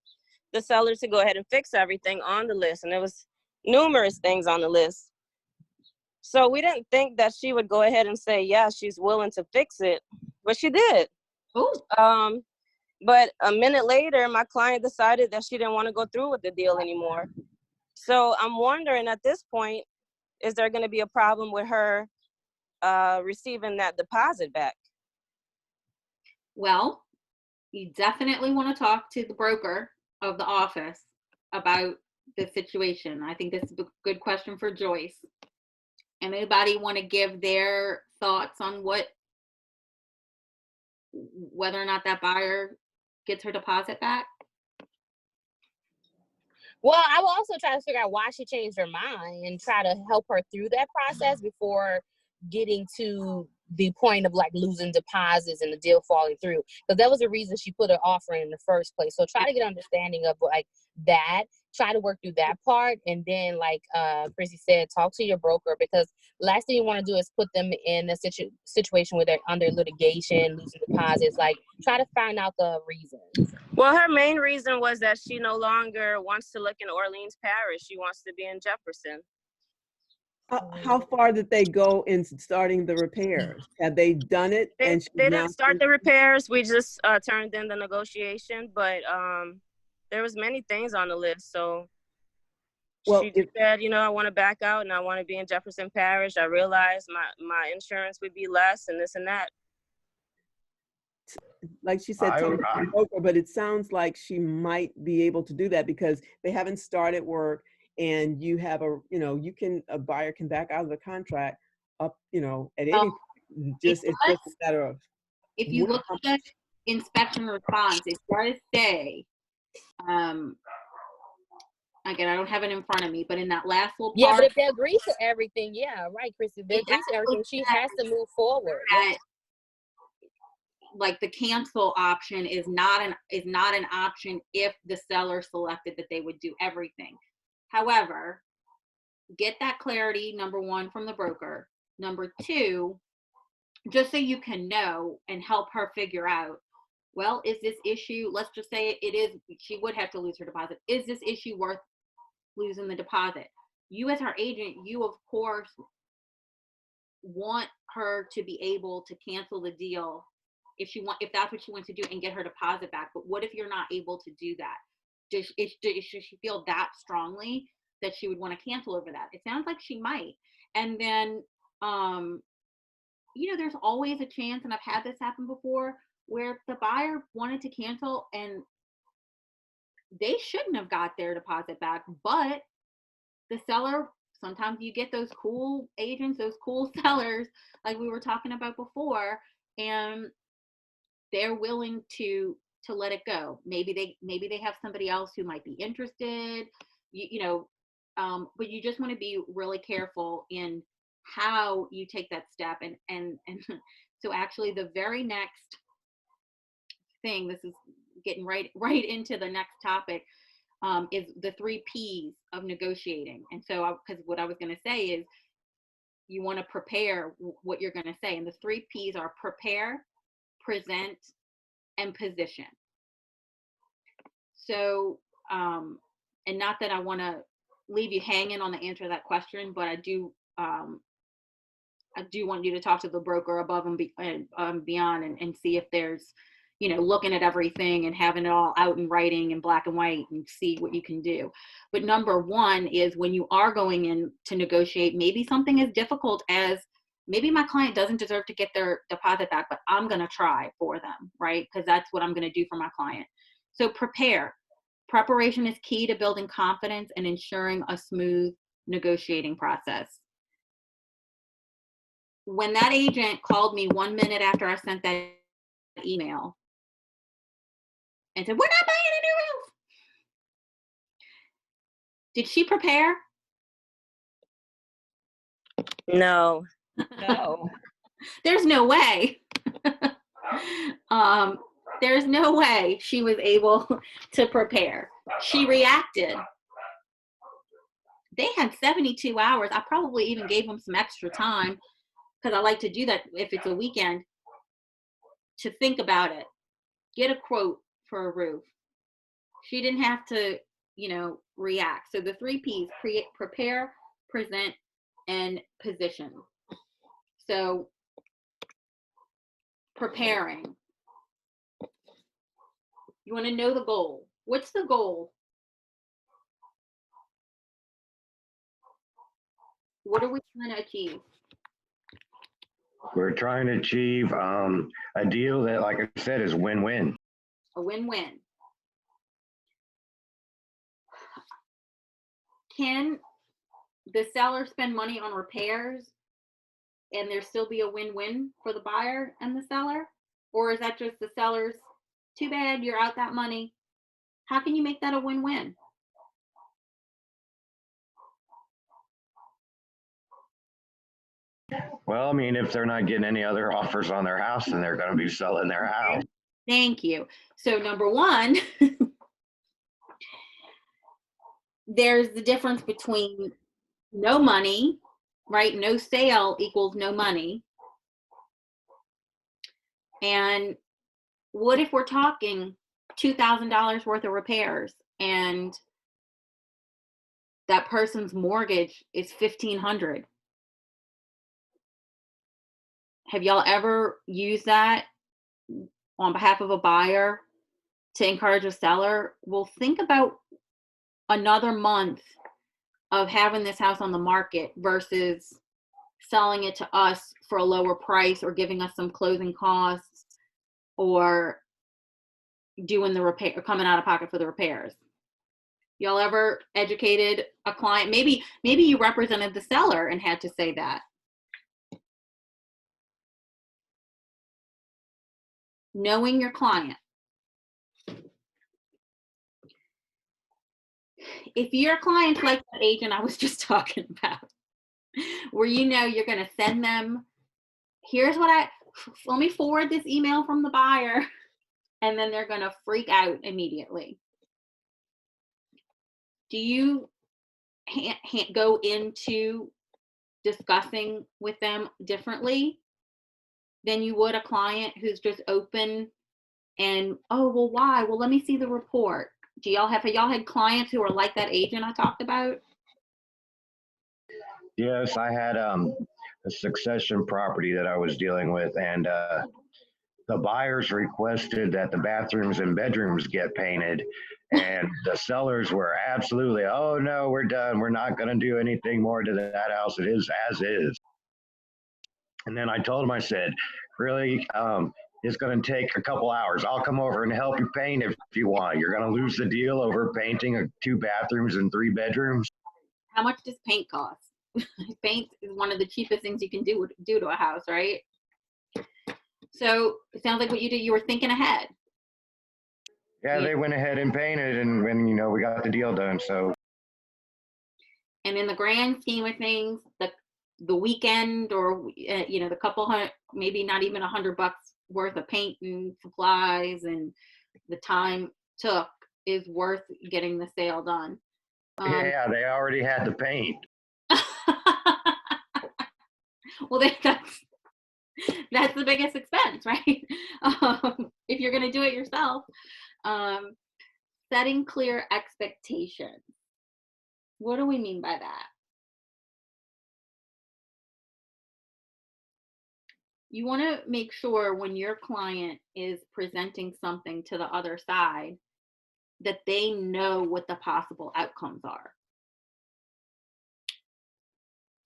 the seller to go ahead and fix everything on the list, and there was numerous things on the list. So we didn't think that she would go ahead and say, yeah, she's willing to fix it, but she did. But a minute later, my client decided that she didn't want to go through with the deal anymore. So I'm wondering at this point, is there going to be a problem with her receiving that deposit back? Well, you definitely want to talk to the broker of the office about the situation. I think this is a good question for Joyce. Anybody want to give their thoughts on whether or not that buyer gets her deposit back? Well, I will also try to figure out why she changed her mind and try to help her through that process before getting to the point of like losing deposits and the deal falling through, because that was the reason she put her offer in the first place. So try to get understanding of like that, try to work through that part, and then like Chrissy said, talk to your broker, because last thing you want to do is put them in a situation where they're under litigation, losing deposits. Like try to find out the reason. Well, her main reason was that she no longer wants to look in Orleans Parish. She wants to be in Jefferson. How far did they go in starting the repairs? Have they done it? They didn't start the repairs. We just turned in the negotiation, but there was many things on the list. So she said, you know, I want to back out and I want to be in Jefferson Parish. I realized my insurance would be less and this and that. Like she said, talk to the broker, but it sounds like she might be able to do that because they haven't started work. And you have a buyer can back out of the contract up, you know, at any point. It's just a matter of. If you look at the inspection response, it does say, again, I don't have it in front of me, but in that last little part. Yeah, but if they agree to everything, yeah, right, Chrissy, if they agree to everything, she has to move forward. Like the cancel option is not an option if the seller selected that they would do everything. However, get that clarity, number one, from the broker. Number two, just so you can know and help her figure out, well, is this issue, let's just say it is, she would have to lose her deposit. Is this issue worth losing the deposit? You as her agent, you of course want her to be able to cancel the deal if that's what she wants to do and get her deposit back. But what if you're not able to do that? Does she feel that strongly that she would want to cancel over that? It sounds like she might. And then there's always a chance, and I've had this happen before, where the buyer wanted to cancel and they shouldn't have got their deposit back, but the seller, sometimes you get those cool agents, those cool sellers, like we were talking about before, and they're willing to let it go. Maybe they have somebody else who might be interested, but you just want to be really careful in how you take that step. And so actually the very next thing, this is getting right into the next topic, is the 3 P's of negotiating. And so, because what I was going to say is, you want to prepare what you're going to say. And the 3 P's are prepare, present, and position. So, and not that I want to leave you hanging on the answer to that question, but I do want you to talk to the broker above and beyond, and see if there's, looking at everything and having it all out in writing in black and white, and see what you can do. But number 1 is, when you are going in to negotiate, maybe something as difficult as, maybe my client doesn't deserve to get their deposit back, but I'm going to try for them, right? Because that's what I'm going to do for my client. So prepare. Preparation is key to building confidence and ensuring a smooth negotiating process. When that agent called me 1 minute after I sent that email and said, "We're not buying a new roof," did she prepare? No. No. There's no way. There's no way she was able to prepare. She reacted. They had 72 hours. I probably even gave them some extra time, because I like to do that if it's a weekend, to think about it. Get a quote for a roof. She didn't have to, react. So the 3 P's: prepare, present, and position. So preparing. You want to know the goal. What's the goal? What are we trying to achieve? We're trying to achieve a deal that, like I said, is win-win. A win-win. Can the seller spend money on repairs and there still be a win-win for the buyer and the seller? Or is that just the seller's, too bad, you're out that money? How can you make that a win-win? Well, I mean, if they're not getting any other offers on their house, then they're going to be selling their house. Thank you. So number 1, there's the difference between no money, right? No sale equals no money. And what if we're talking $2,000 worth of repairs and that person's mortgage is $1,500? Have y'all ever used that on behalf of a buyer to encourage a seller? Well, think about another month of having this house on the market versus selling it to us for a lower price, or giving us some closing costs, or doing the repair, or coming out of pocket for the repairs. Y'all ever educated a client? Maybe you represented the seller and had to say that. Knowing your client. If your client's like the agent I was just talking about, where you're going to send them, let me forward this email from the buyer, and then they're going to freak out immediately. Do you go into discussing with them differently than you would a client who's just open and, oh, well, why? Well, let me see the report. Have y'all had clients who are like that agent I talked about? Yes, I had a succession property that I was dealing with, and the buyers requested that the bathrooms and bedrooms get painted, and the sellers were absolutely, oh no, we're done. We're not going to do anything more to that house. It is as is. And then I told him, I said, really, it's going to take a couple hours. I'll come over and help you paint if you want. You're going to lose the deal over painting 2 bathrooms and 3 bedrooms. How much does paint cost? Paint is one of the cheapest things you can do to a house, right? So it sounds like what you did, you were thinking ahead. Yeah, they went ahead and painted, and we got the deal done. So. And in the grand scheme of things, the weekend or the couple hundred, maybe not even $100 worth of paint and supplies and the time took is worth getting the sale done. Yeah, they already had the paint. Well, that's the biggest expense, right? If you're going to do it yourself. Setting clear expectations. What do we mean by that? You want to make sure when your client is presenting something to the other side that they know what the possible outcomes are.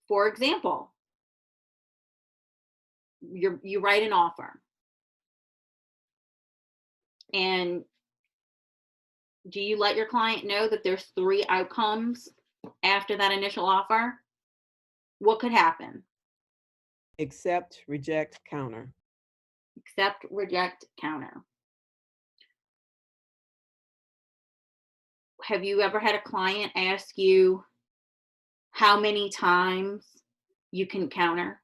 For example, you write an offer. And do you let your client know that there's 3 outcomes after that initial offer? What could happen? Accept, reject, counter. Accept, reject, counter. Have you ever had a client ask you how many times you can counter?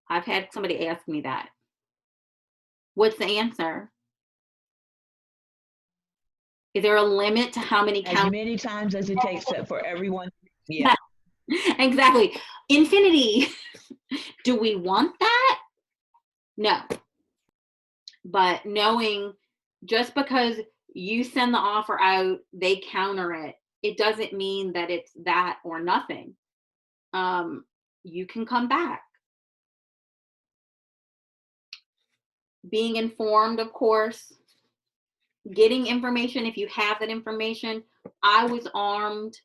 I've had somebody ask me that. What's the answer? Is there a limit to how many As many times as it takes for everyone? Yeah. Exactly. Infinity. Do we want that? No. But knowing just because you send the offer out, they counter it, it doesn't mean that it's that or nothing. You can come back. Being informed, of course. Getting information if you have that information. I was armed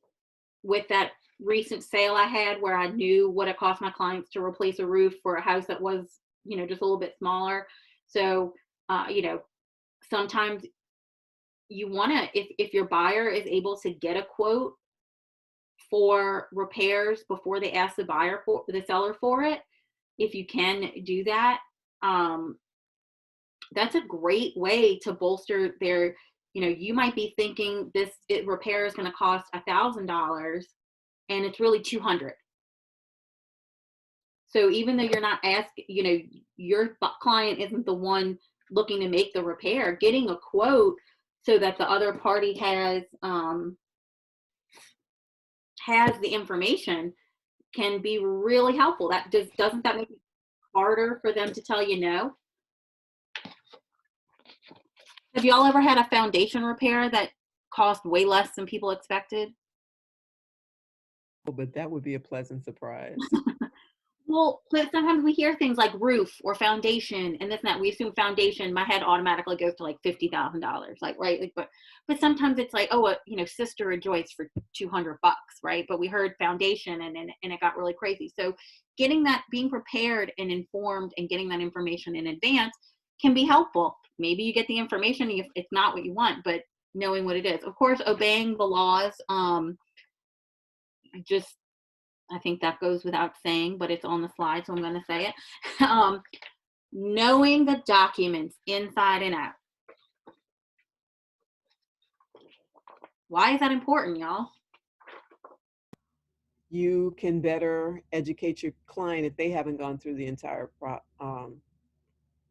with that recent sale I had where I knew what it cost my clients to replace a roof for a house that was, just a little bit smaller. So, sometimes you want to, if your buyer is able to get a quote for repairs before they ask the seller for it, if you can do that, that's a great way to bolster their, you might be thinking repair is going to cost $1,000 and it's really $200. So even though you're not asking, your client isn't the one looking to make the repair, getting a quote so that the other party has the information can be really helpful. Doesn't that make it harder for them to tell you no? Have y'all ever had a foundation repair that cost way less than people expected? Oh, but that would be a pleasant surprise. Well, but sometimes we hear things like roof or foundation and this and that. We assume foundation, my head automatically goes to like $50,000, right? Like, but sometimes it's like, sister rejoice for $200, right? But we heard foundation and it got really crazy. So being prepared and informed and getting that information in advance can be helpful. Maybe you get the information if it's not what you want, but knowing what it is. Of course, obeying the laws, I think that goes without saying, but it's on the slide, so I'm going to say it. Knowing the documents inside and out. Why is that important, y'all? You can better educate your client if they haven't gone through the entire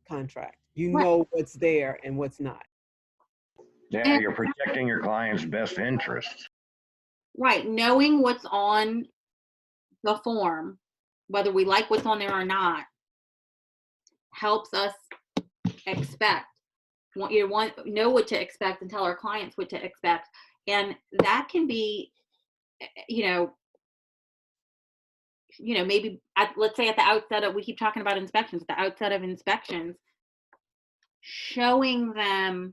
contract. You know what's there and what's not. Yeah, you're protecting your client's best interests. Right. Knowing what's on the form, whether we like what's on there or not, helps us know what to expect and tell our clients what to expect. And that can be, maybe let's say at the outset we keep talking about inspections, at the outset of inspections, showing them,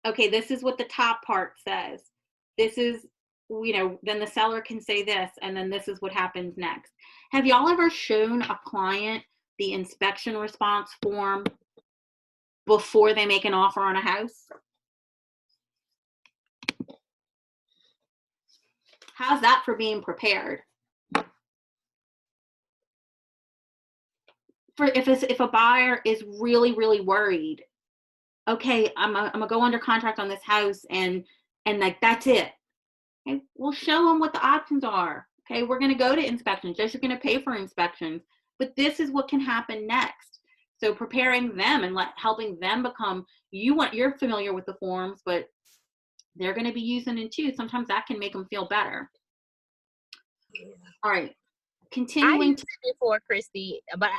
okay, this is what the top part says. This is you know, then the seller can say this, and then this is what happens next. Have y'all ever shown a client the inspection response form before they make an offer on a house? How's that for being prepared? For if a buyer is really, really worried, okay, I'm gonna go under contract on this house, and like that's it. Okay, we'll show them what the options are. Okay, we're gonna go to inspections. Yes, you're gonna pay for inspections, but this is what can happen next. So preparing them and helping them become, you're familiar with the forms, but they're gonna be using it too. Sometimes that can make them feel better. All right. Continuing. I used it before, Christy, but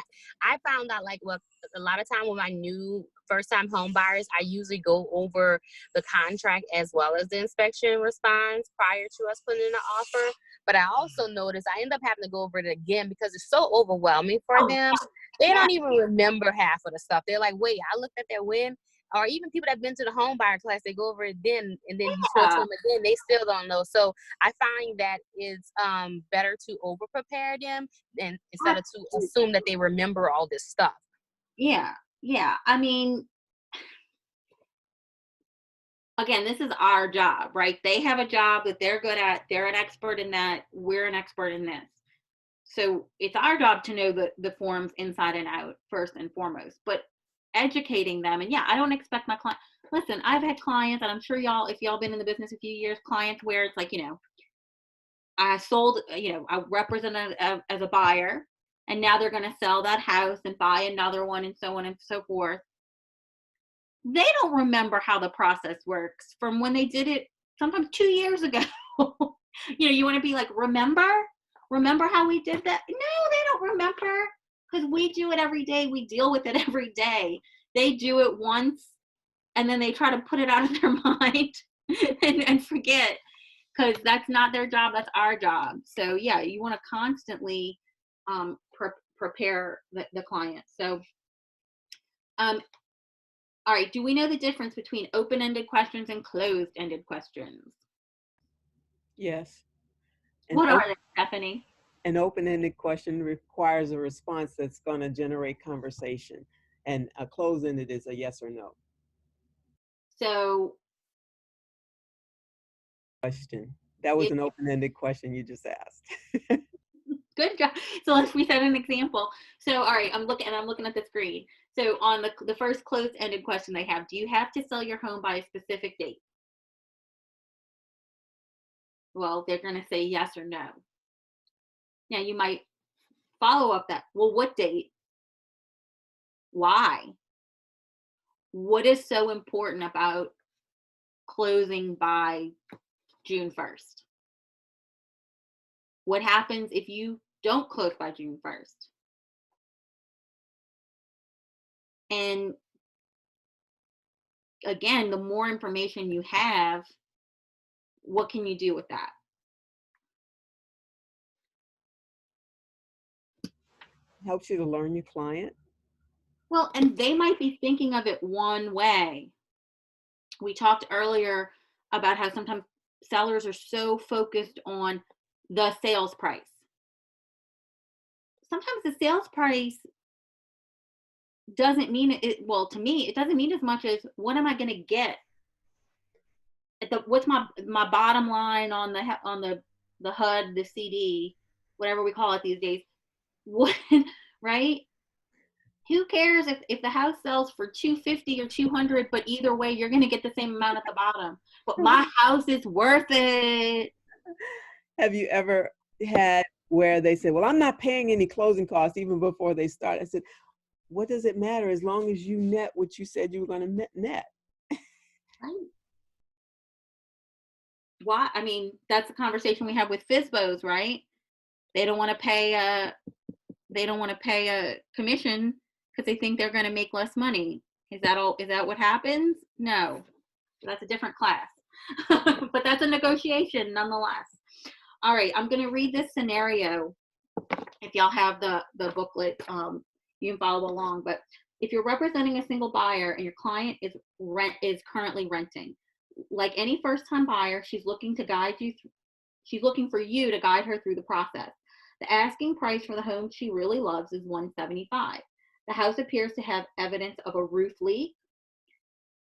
I found out, like, well, a lot of time with my new first-time home buyers, I usually go over the contract as well as the inspection response prior to us putting in an offer. But I also noticed I end up having to go over it again because it's so overwhelming for them. They don't even remember half of the stuff. They're like, wait, I looked at that when. Or even people that've been to the home buyer class, they go over it then, and then you show it to them again, they still don't know. So I find that it's better to over prepare them and instead of to assume that they remember all this stuff. Yeah. I mean, again, this is our job, right? They have a job that they're good at. They're an expert in that. We're an expert in this. So it's our job to know the forms inside and out first and foremost. But educating them, and I don't expect my client. Listen, I've had clients, and I'm sure y'all, if y'all been in the business a few years, clients where it's like, you know, I sold, you know, I represented as a buyer, and now they're going to sell that house and buy another one, and so on and so forth. They don't remember how the process works from when they did it sometimes 2 years ago. You know, you want to be like, remember how we did that? No, they don't remember. Because we do it every day. We deal with it every day. They do it once, and then they try to put it out of their mind and forget, because that's not their job. That's our job. So yeah, you want to constantly prepare the client. So, all right. Do we know the difference between open-ended questions and closed-ended questions? Yes. What are they, Stephanie? An open-ended question requires a response that's going to generate conversation, and a closed-ended is a yes or no. So, question. That was an open-ended question you just asked. Good job. So let's reset an example. So, all right, I'm looking at the screen. So on the first closed-ended question they have, do you have to sell your home by a specific date? Well, they're going to say yes or no. Now you might follow up that, well, what date? Why? What is so important about closing by June 1st? What happens if you don't close by June 1st? And again, the more information you have, what can you do with that? Helps you to learn your client. Well, and they might be thinking of it one way. We talked earlier about how sometimes sellers are so focused on the sales price. Sometimes the sales price doesn't mean it. Well, to me, it doesn't mean as much as what am I going to get? What's my bottom line on the HUD, the CD, whatever we call it these days? What, right? Who cares if the house sells for $250 or $200, but either way, you're going to get the same amount at the bottom. But my house is worth it. Have you ever had where they said, well, I'm not paying any closing costs even before they start? I said, what does it matter as long as you net what you said you were going to net? Right. Why? I mean, that's a conversation we have with FSBOs, right? They don't want to pay a commission because they think they're going to make less money. Is that what happens? No, that's a different class. But that's a negotiation nonetheless. All right, I'm going to read this scenario. If y'all have the booklet, you can follow along. But if you're representing a single buyer and your client is currently renting, like any first-time buyer, she's looking to guide you She's looking for you to guide her through the process. The asking price for the home she really loves is $175,000. The house appears to have evidence of a roof leak.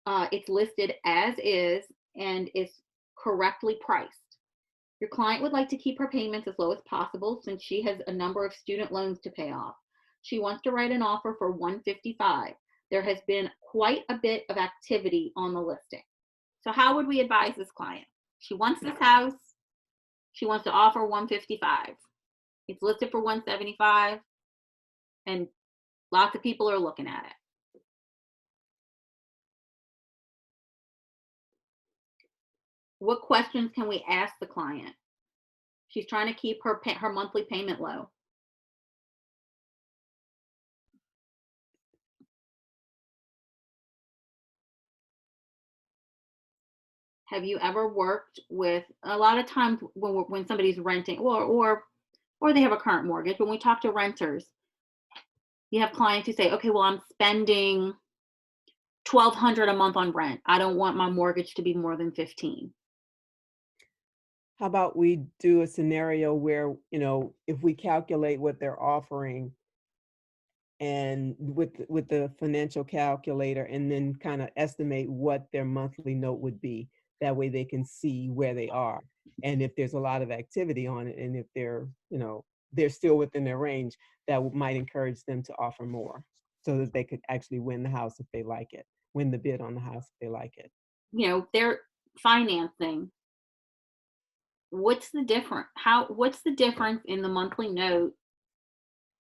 It's listed as is and is correctly priced. Your client would like to keep her payments as low as possible since she has a number of student loans to pay off. She wants to write an offer for $155,000. There has been quite a bit of activity on the listing. So how would we advise this client? She wants this house. She wants to offer $155,000. It's listed for $175,000, and lots of people are looking at it. What questions can we ask the client? She's trying to keep her monthly payment low. Have you ever worked with, a lot of times when somebody's renting or they have a current mortgage, when we talk to renters, you have clients who say, okay, well, I'm spending $1,200 a month on rent. I don't want my mortgage to be more than $15,000. How about we do a scenario where, you know, if we calculate what they're offering and with the financial calculator, and then kind of estimate what their monthly note would be. That way they can see where they are. And if there's a lot of activity on it, and if they're, you know, they're still within their range, that might encourage them to offer more so that they could actually win the house if they like it, win the bid on the house if they like it. You know, they're financing. What's the difference? What's the difference in the monthly note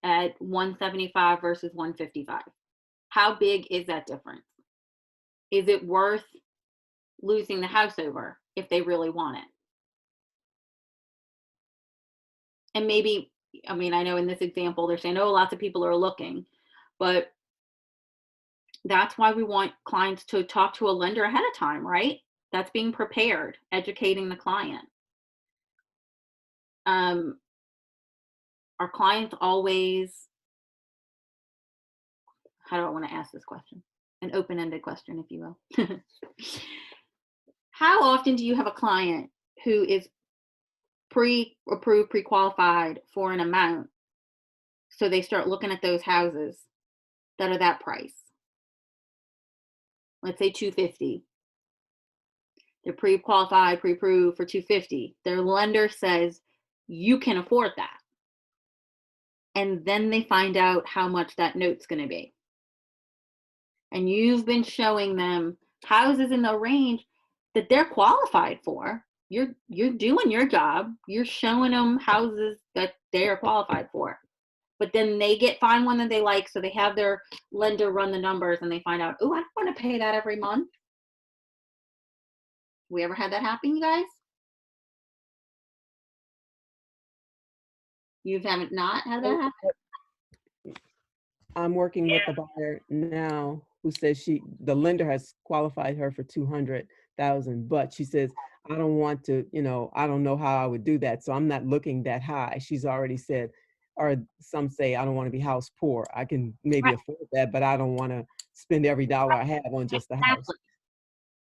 at $175,000 versus $155,000? How big is that difference? Is it worth losing the house over if they really want it? And maybe, I mean, I know in this example, they're saying, oh, lots of people are looking, but that's why we want clients to talk to a lender ahead of time, right? That's being prepared, educating the client. Our clients always, how do I want to ask this question? An open-ended question, if you will. How often do you have a client who is pre-approved, pre-qualified for an amount, so they start looking at those houses that are that price? Let's say $250,000. They're pre-qualified, pre-approved for $250,000. Their lender says you can afford that, and then they find out how much that note's going to be. And you've been showing them houses in the range that they're qualified for. You're doing your job. You're showing them houses that they are qualified for. But then they find one that they like, so they have their lender run the numbers, and they find out, oh, I don't want to pay that every month. We ever had that happen, you guys? You haven't not had that happen? I'm working with a buyer now who says the lender has qualified her for $200,000, but she says, I don't want to, you know, I don't know how I would do that. So I'm not looking that high. She's already said, or some say, I don't want to be house poor. I can maybe afford that, but I don't want to spend every dollar I have on just the house.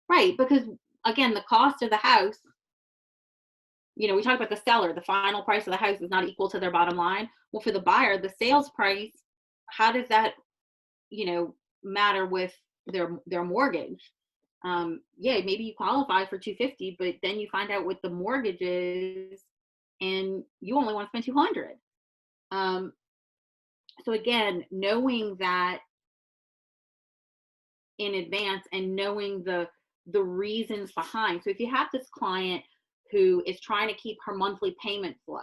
Right, because again, the cost of the house, you know, we talk about the seller, the final price of the house is not equal to their bottom line. Well, for the buyer, the sales price, how does that, you know, matter with their mortgage? Yeah, maybe you qualify for $250,000, but then you find out what the mortgage is, and you only want to spend $200,000. So again, knowing that in advance and knowing the reasons behind. So if you have this client who is trying to keep her monthly payments low,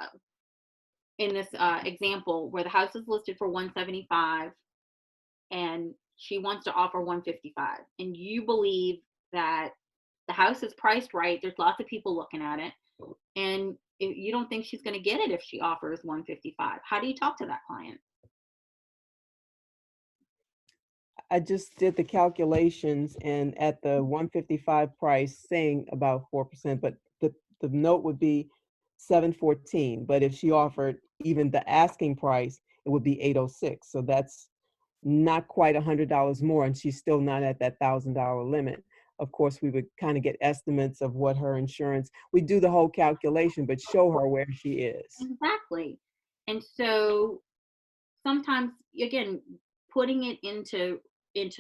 in this example where the house is listed for $175,000 and she wants to offer $155,000, and you believe that the house is priced right, there's lots of people looking at it, and you don't think she's going to get it if she offers $155,000, how do you talk to that client? I just did the calculations, and at the $155,000 price, saying about 4%, but the note would be $714. But if she offered even the asking price, it would be $806. So that's not quite $100 more, and she's still not at that $1,000 limit. of course, we would kind of get estimates of what her insurance, we do the whole calculation, but show her where she is. Exactly. And so sometimes, again, putting it into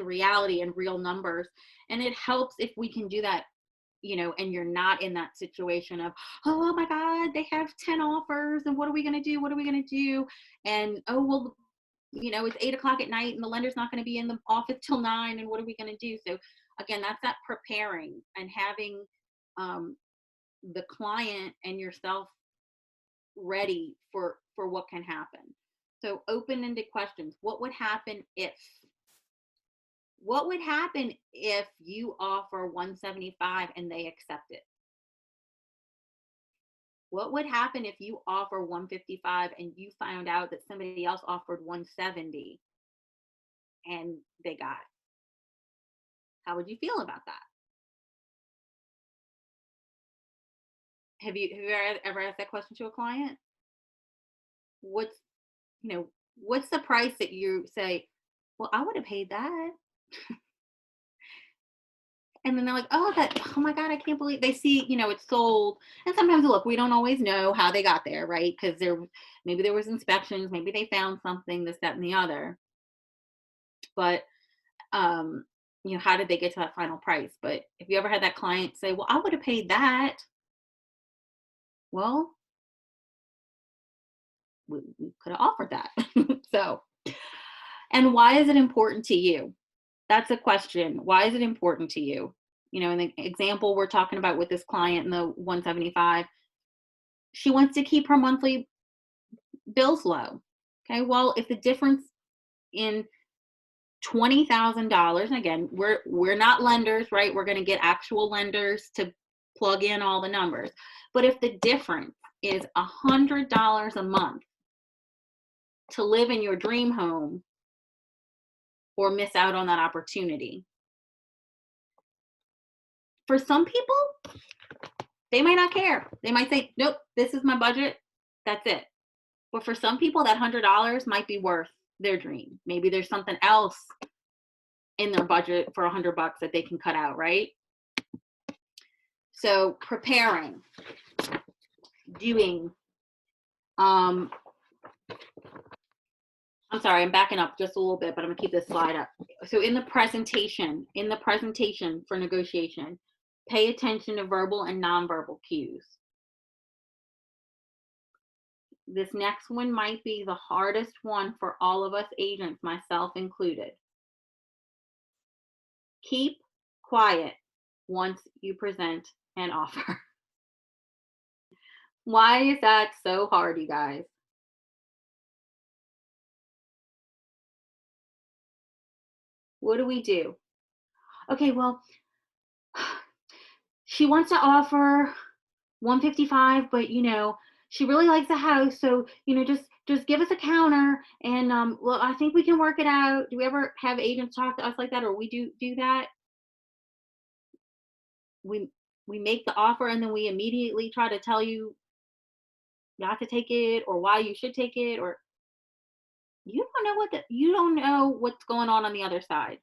reality and real numbers, and it helps if we can do that, you know, and you're not in that situation of, oh my God, they have 10 offers and what are we going to do? What are we going to do? And, oh, well, you know, it's 8 o'clock at night and the lender's not going to be in the office till 9. And what are we going to do? So again, that's that preparing and having the client and yourself ready for what can happen. So open-ended questions. What would happen if? What would happen if you offer 175 and they accept it? What would happen if you offer 155 and you found out that somebody else offered 170 and they got it? How would you feel about that? Have you ever asked that question to a client? What's the price that you say, well, I would have paid that. And then they're like, oh my God, I can't believe, they see, it's sold. And sometimes, look, we don't always know how they got there, right? Because maybe there was inspections, maybe they found something, this, that, and the other. But, how did they get to that final price? But if you ever had that client say, well, I would have paid that. Well, we could have offered that. So, and why is it important to you? That's a question. Why is it important to you? In the example we're talking about with this client in the 175, she wants to keep her monthly bills low. Okay, well, if the difference in $20,000, and again, we're not lenders, right? We're going to get actual lenders to plug in all the numbers. But if the difference is $100 a month to live in your dream home or miss out on that opportunity, for some people, they might not care. They might say, nope, this is my budget. That's it. But for some people, that $100 might be worth their dream. Maybe there's something else in their budget for $100 that they can cut out, right? So preparing, doing, I'm sorry, I'm backing up just a little bit, but I'm gonna keep this slide up. So in the presentation for negotiation, pay attention to verbal and nonverbal cues. This next one might be the hardest one for all of us agents, myself included. Keep quiet once you present an offer. Why is that so hard, you guys? What do we do? Okay, well, she wants to offer 155, but she really likes the house, so just give us a counter, and well, I think we can work it out. Do we ever have agents talk to us like that, or we do that? We make the offer and then we immediately try to tell you not to take it or why you should take it, or you don't know what's going on the other side.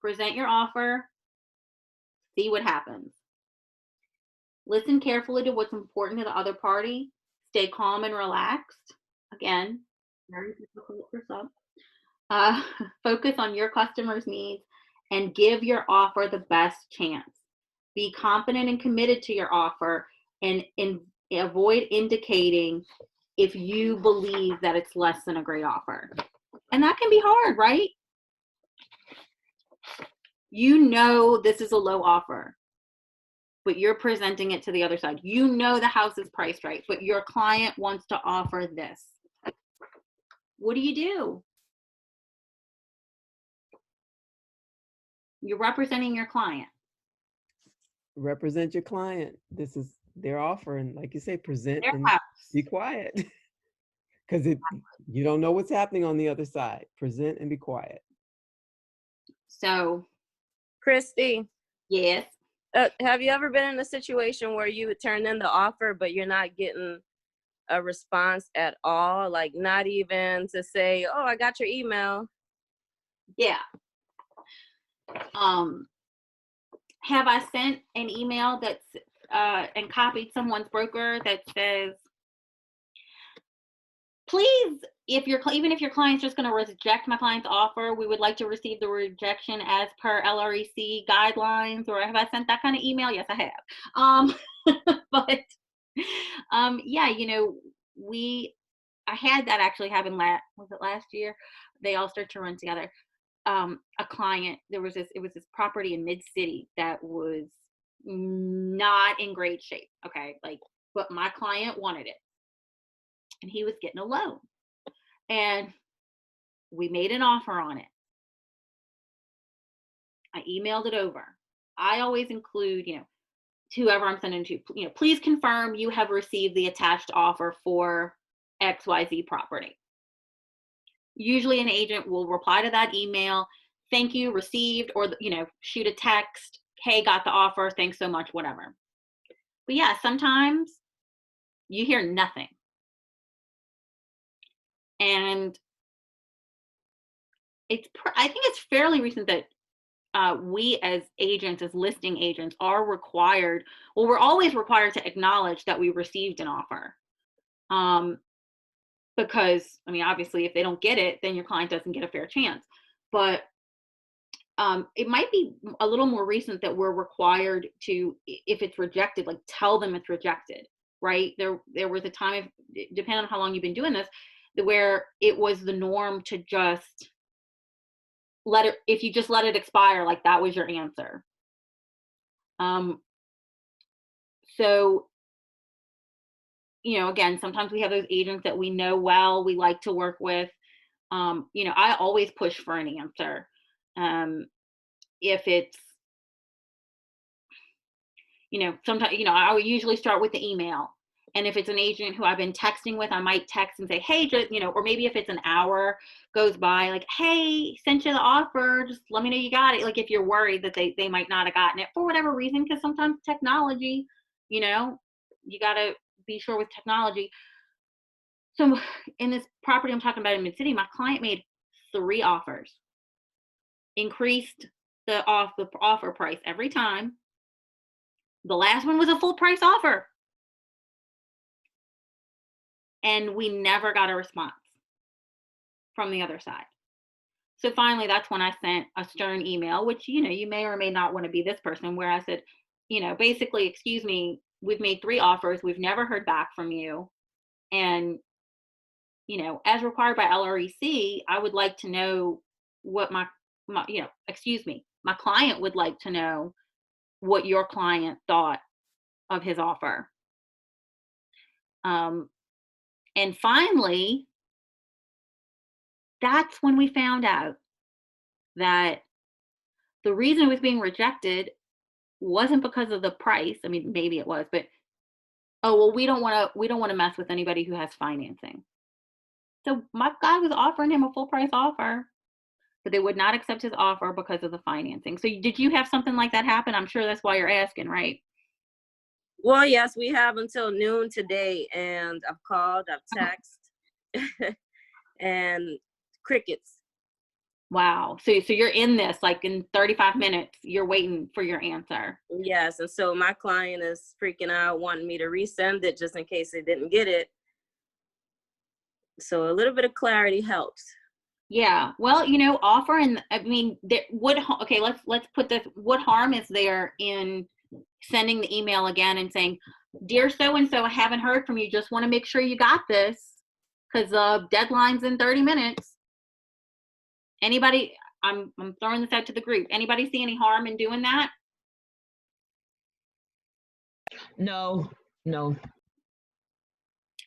Present your offer, see what happens. Listen carefully to what's important to the other party. Stay calm and relaxed. Again, very difficult for some. Focus on your customer's needs and give your offer the best chance. Be confident and committed to your offer, and avoid indicating if you believe that it's less than a great offer. And that can be hard, right? This is a low offer, but you're presenting it to the other side. The house is priced right, but your client wants to offer this. What do? You're representing your client. Represent your client. This is their offer, and like you say, present Their and house. be quiet. Because you don't know what's happening on the other side. Present and be quiet. So, Christy. Yes. Have you ever been in a situation where you would turn in the offer, but you're not getting a response at all? Like not even to say, oh, I got your email. Yeah. have I sent an email that's and copied someone's broker that says, please, even if your client's just going to reject my client's offer, we would like to receive the rejection as per LREC guidelines? Or have I sent that kind of email? Yes, I have. But yeah, you know, I had that actually happen was it last year? They all start to run together. A client, it was this property in Mid-City that was not in great shape. Okay. Like, but my client wanted it and he was getting a loan and we made an offer on it. I emailed it over. I always include, you know, to whoever I'm sending to, you know, please confirm you have received the attached offer for XYZ property. Usually an agent will reply to that email, thank you, received, or, you know, shoot a text, hey, got the offer, thanks so much, whatever. But yeah, sometimes you hear nothing. And I think it's fairly recent that we as agents, as listing agents, are required, well, we're always required to acknowledge that we received an offer. Because, I mean, obviously, if they don't get it, then your client doesn't get a fair chance. But it might be a little more recent that we're required to, if it's rejected, like tell them it's rejected, right? There was a time, depending on how long you've been doing this, where it was the norm to just if you just let it expire, like that was your answer. So, you know, again, sometimes we have those agents that we know well, we like to work with. You know, I always push for an answer. If it's, you know, sometimes, you know, I would usually start with the email. And if it's an agent who I've been texting with, I might text and say, hey, just, you know, or maybe if it's an hour goes by, like, hey, sent you the offer, just let me know you got it. Like, if you're worried that they might not have gotten it for whatever reason, because sometimes technology, you know, you got to be sure with technology. So in this property I'm talking about in Mid-City, my client made 3 offers, increased the offer price every time. The last one was a full price offer. And we never got a response from the other side. So finally, that's when I sent a stern email, which, you know, you may or may not want to be this person, where I said, you know, basically, excuse me, we've made 3 offers. We've never heard back from you. And, you know, as required by LREC, I would like to know what my you know, excuse me, my client would like to know what your client thought of his offer. And finally, that's when we found out that the reason it was being rejected wasn't because of the price. I mean, maybe it was, but oh, well, we don't want to mess with anybody who has financing. So my guy was offering him a full price offer, but they would not accept his offer because of the financing. So did you have something like that happen? I'm sure that's why you're asking, right? Well, yes, we have until noon today, and I've called, I've texted, and crickets. Wow. So you're in this, like in 35 minutes, you're waiting for your answer. Yes, and so my client is freaking out, wanting me to resend it just in case they didn't get it. So a little bit of clarity helps. Yeah. Well, you know, offer, and I mean, okay, let's put this, what harm is there in sending the email again and saying, dear so-and-so, I haven't heard from you. Just want to make sure you got this because deadline's in 30 minutes. Anybody, I'm throwing this out to the group. Anybody see any harm in doing that? No.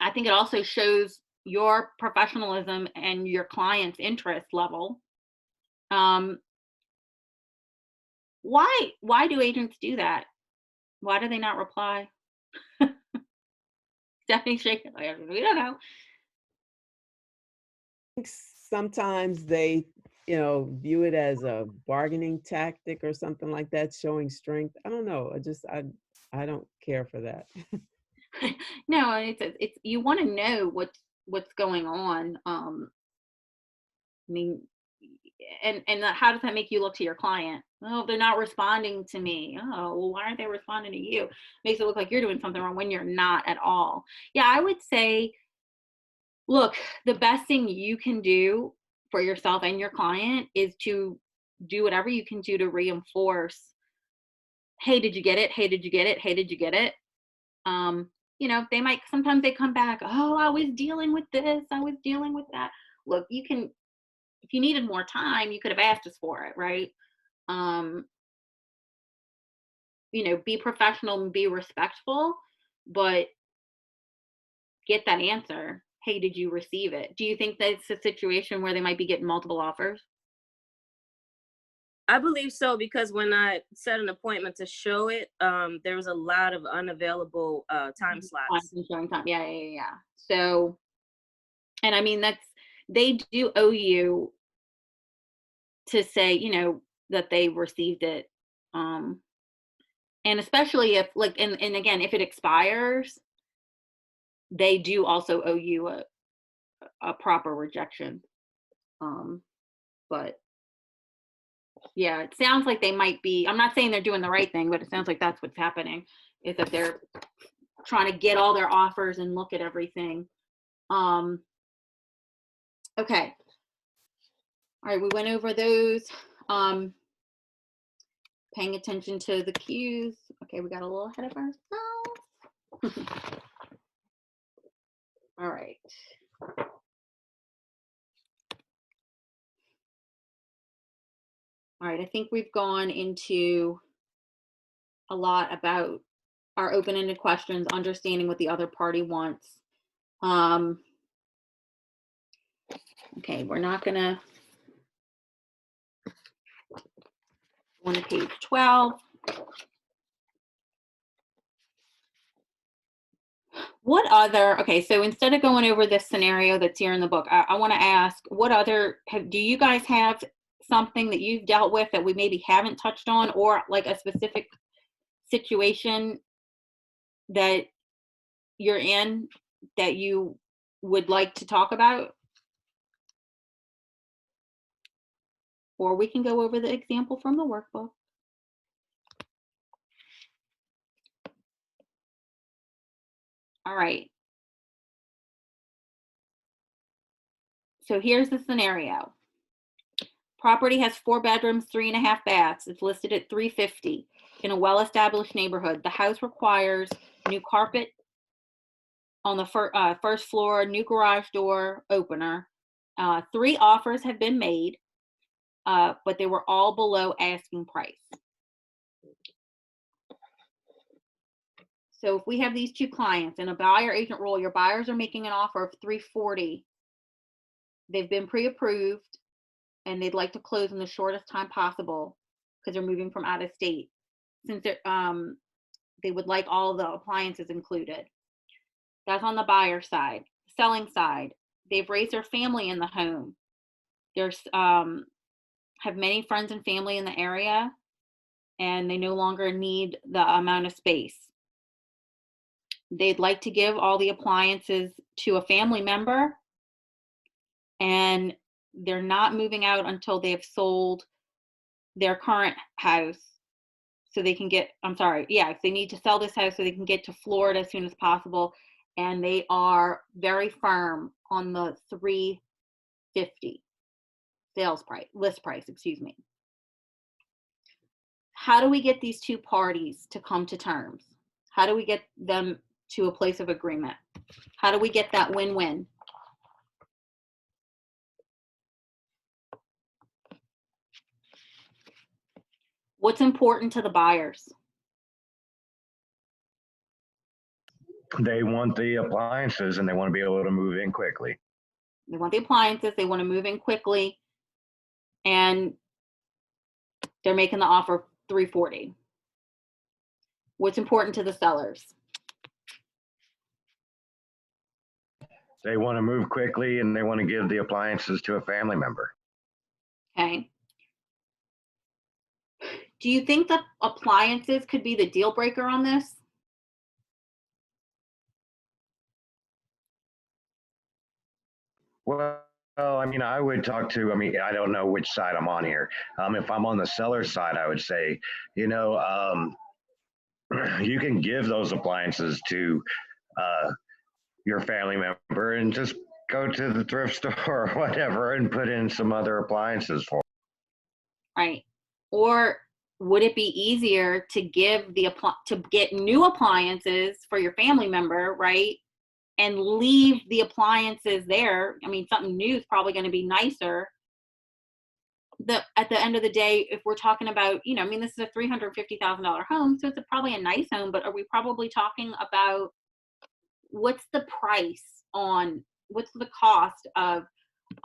I think it also shows your professionalism and your client's interest level. Why do agents do that? Why do they not reply? Stephanie shaking. We don't know. I think sometimes they, you know, view it as a bargaining tactic or something like that, showing strength. I don't know. I don't care for that. No, it's you want to know what's going on. I mean, and how does that make you look to your client? Oh, they're not responding to me. Oh, well, why aren't they responding to you? Makes it look like you're doing something wrong when you're not at all. Yeah, I would say, look, the best thing you can do for yourself and your client is to do whatever you can do to reinforce, hey, did you get it? Hey, did you get it? Hey, did you get it? They might, sometimes they come back, oh, I was dealing with this, I was dealing with that. Look, you can, if you needed more time, you could have asked us for it, right? Be professional and be respectful, but get that answer. Hey, did you receive it? Do you think that's a situation where they might be getting multiple offers? I believe so, because when I set an appointment to show it, there was a lot of unavailable time slots. Showing time. Yeah. So, and I mean, they do owe you to say, that they received it. And especially if, like, and again, if it expires, they do also owe you a proper rejection. But yeah, it sounds like they might be, I'm not saying they're doing the right thing, but it sounds like that's what's happening, is that they're trying to get all their offers and look at everything. Okay. All right, we went over those. Paying attention to the cues. Okay, we got a little ahead of ourselves. All right. All right, I think we've gone into a lot about our open-ended questions, understanding what the other party wants. Okay, we're not gonna go to page 12. What other, okay, so instead of going over this scenario that's here in the book, I want to ask, what other, do you guys have something that you've dealt with that we maybe haven't touched on, or like a specific situation that you're in that you would like to talk about? Or we can go over the example from the workbook. All right. So here's the scenario. Property has 4 bedrooms, 3.5 baths. It's listed at $350 in a well-established neighborhood. The house requires new carpet on the first floor, new garage door opener. 3 offers have been made, but they were all below asking price. So if we have these 2 clients in a buyer agent role, your buyers are making an offer of $340. They've been pre-approved and they'd like to close in the shortest time possible because they're moving from out of state. Since they would like all the appliances included. That's on the buyer side. Selling side, they've raised their family in the home. There's have many friends and family in the area, and they no longer need the amount of space. They'd like to give all the appliances to a family member, and they're not moving out until they have sold their current house so they can get, they need to sell this house so they can get to Florida as soon as possible. And they are very firm on the $350 list price, excuse me. How do we get these 2 parties to come to terms? How do we get them to a place of agreement? How do we get that win-win? What's important to the buyers? They want the appliances and they want to be able to move in quickly. They want the appliances, they want to move in quickly, and they're making the offer $340. What's important to the sellers? They want to move quickly and they want to give the appliances to a family member. Okay. Do you think the appliances could be the deal breaker on this? Well, Well, I mean, I would talk to, I mean, I don't know which side I'm on here. If I'm on the seller side, I would say, you know, you can give those appliances to uh, your family member and just go to the thrift store or whatever and put in some other appliances for 'em. Right. Or would it be easier to give to get new appliances for your family member, right? And leave the appliances there. I mean, something new is probably going to be nicer. At the end of the day, if we're talking about, I mean, this is a $350,000 home, so it's probably a nice home, but are we probably talking about what's the cost of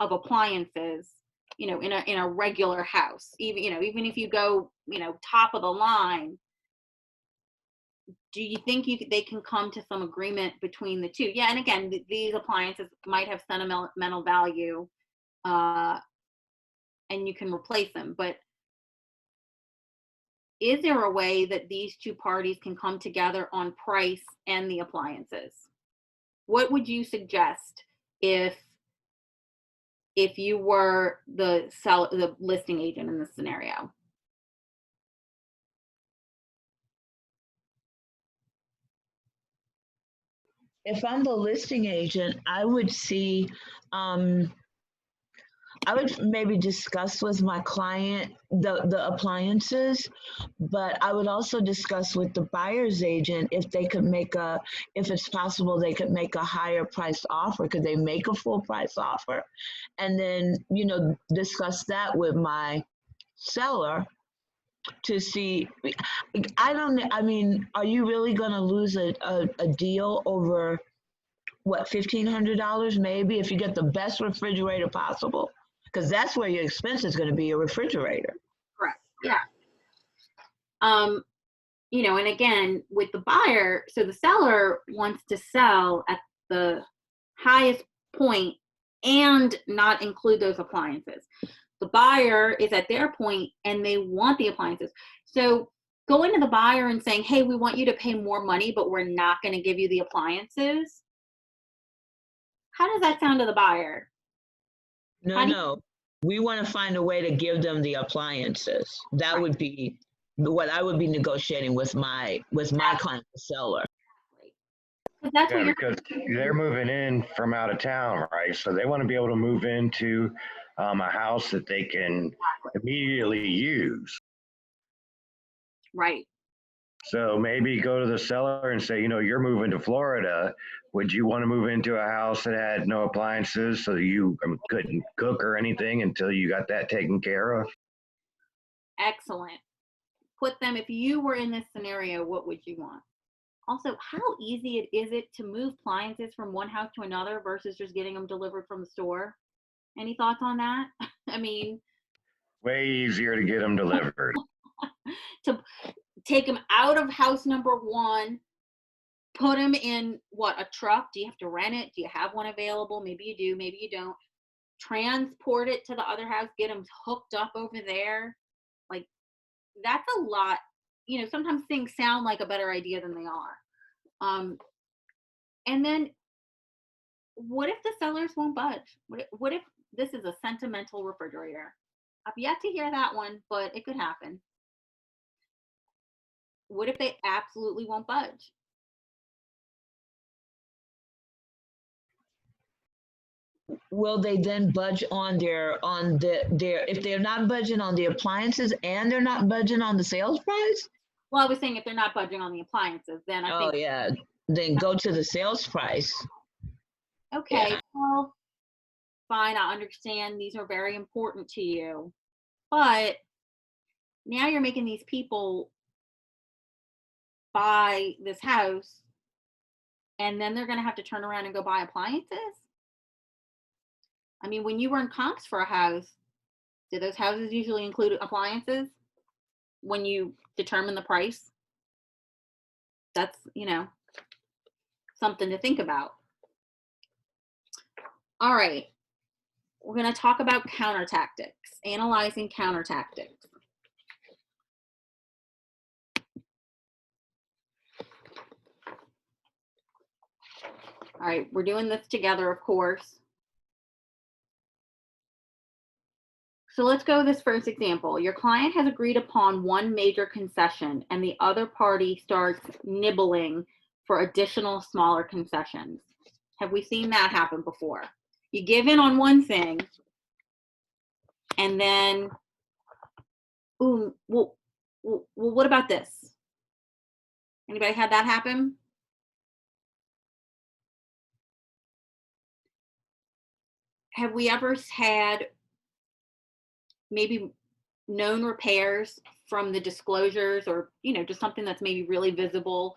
appliances, in a regular house? Even if you go, top of the line, do you think they can come to some agreement between the two? Yeah, and again, these appliances might have sentimental value, and you can replace them. But is there a way that these two parties can come together on price and the appliances? What would you suggest if you were the listing agent in this scenario? If I'm the listing agent, I would I would maybe discuss with my client the appliances, but I would also discuss with the buyer's agent if they could if it's possible, they could make a higher price offer. Could they make a full price offer? And then, discuss that with my seller to see. I mean, are you really going to lose a deal over what, $1,500 maybe, if you get the best refrigerator possible? Because that's where your expense is going to be, your refrigerator. Correct. Yeah. And again, with the buyer, so the seller wants to sell at the highest point and not include those appliances. The buyer is at their point and they want the appliances. So going to the buyer and saying, hey, we want you to pay more money, but we're not going to give you the appliances. How does that sound to the buyer? No. We want to find a way to give them the appliances. That would be what I would be negotiating with my client, the seller. That's yeah, because they're moving in from out of town, right? So they want to be able to move into a house that they can immediately use. Right. So maybe go to the seller and say, you're moving to Florida. Would you want to move into a house that had no appliances so you couldn't cook or anything until you got that taken care of? Excellent. Put them, if you were in this scenario, what would you want? Also, how easy is it to move appliances from one house to another versus just getting them delivered from the store? Any thoughts on that? I mean, way easier to get them delivered. To take them out of house number one, put them in a truck? Do you have to rent it? Do you have one available? Maybe you do, maybe you don't. Transport it to the other house, get them hooked up over there. Like, that's a lot. Sometimes things sound like a better idea than they are. And then what if the sellers won't budge? What if this is a sentimental refrigerator? I've yet to hear that one, but it could happen. What if they absolutely won't budge? Will they then budge on their if they're not budging on the appliances and they're not budging on the sales price? Well, I was saying if they're not budging on the appliances, then I think. Oh yeah, then go to the sales price. Okay, yeah. Well, fine, I understand these are very important to you, but now you're making these people buy this house and then they're going to have to turn around and go buy appliances. I mean, when you run comps for a house, do those houses usually include appliances when you determine the price? That's, something to think about. All right. We're going to talk about counter tactics, analyzing counter tactics. All right, we're doing this together, of course. So let's go this first example. Your client has agreed upon one major concession and the other party starts nibbling for additional smaller concessions. Have we seen that happen before? You give in on one thing and then, ooh, well, what about this? Anybody had that happen? Have we ever had maybe known repairs from the disclosures, or just something that's maybe really visible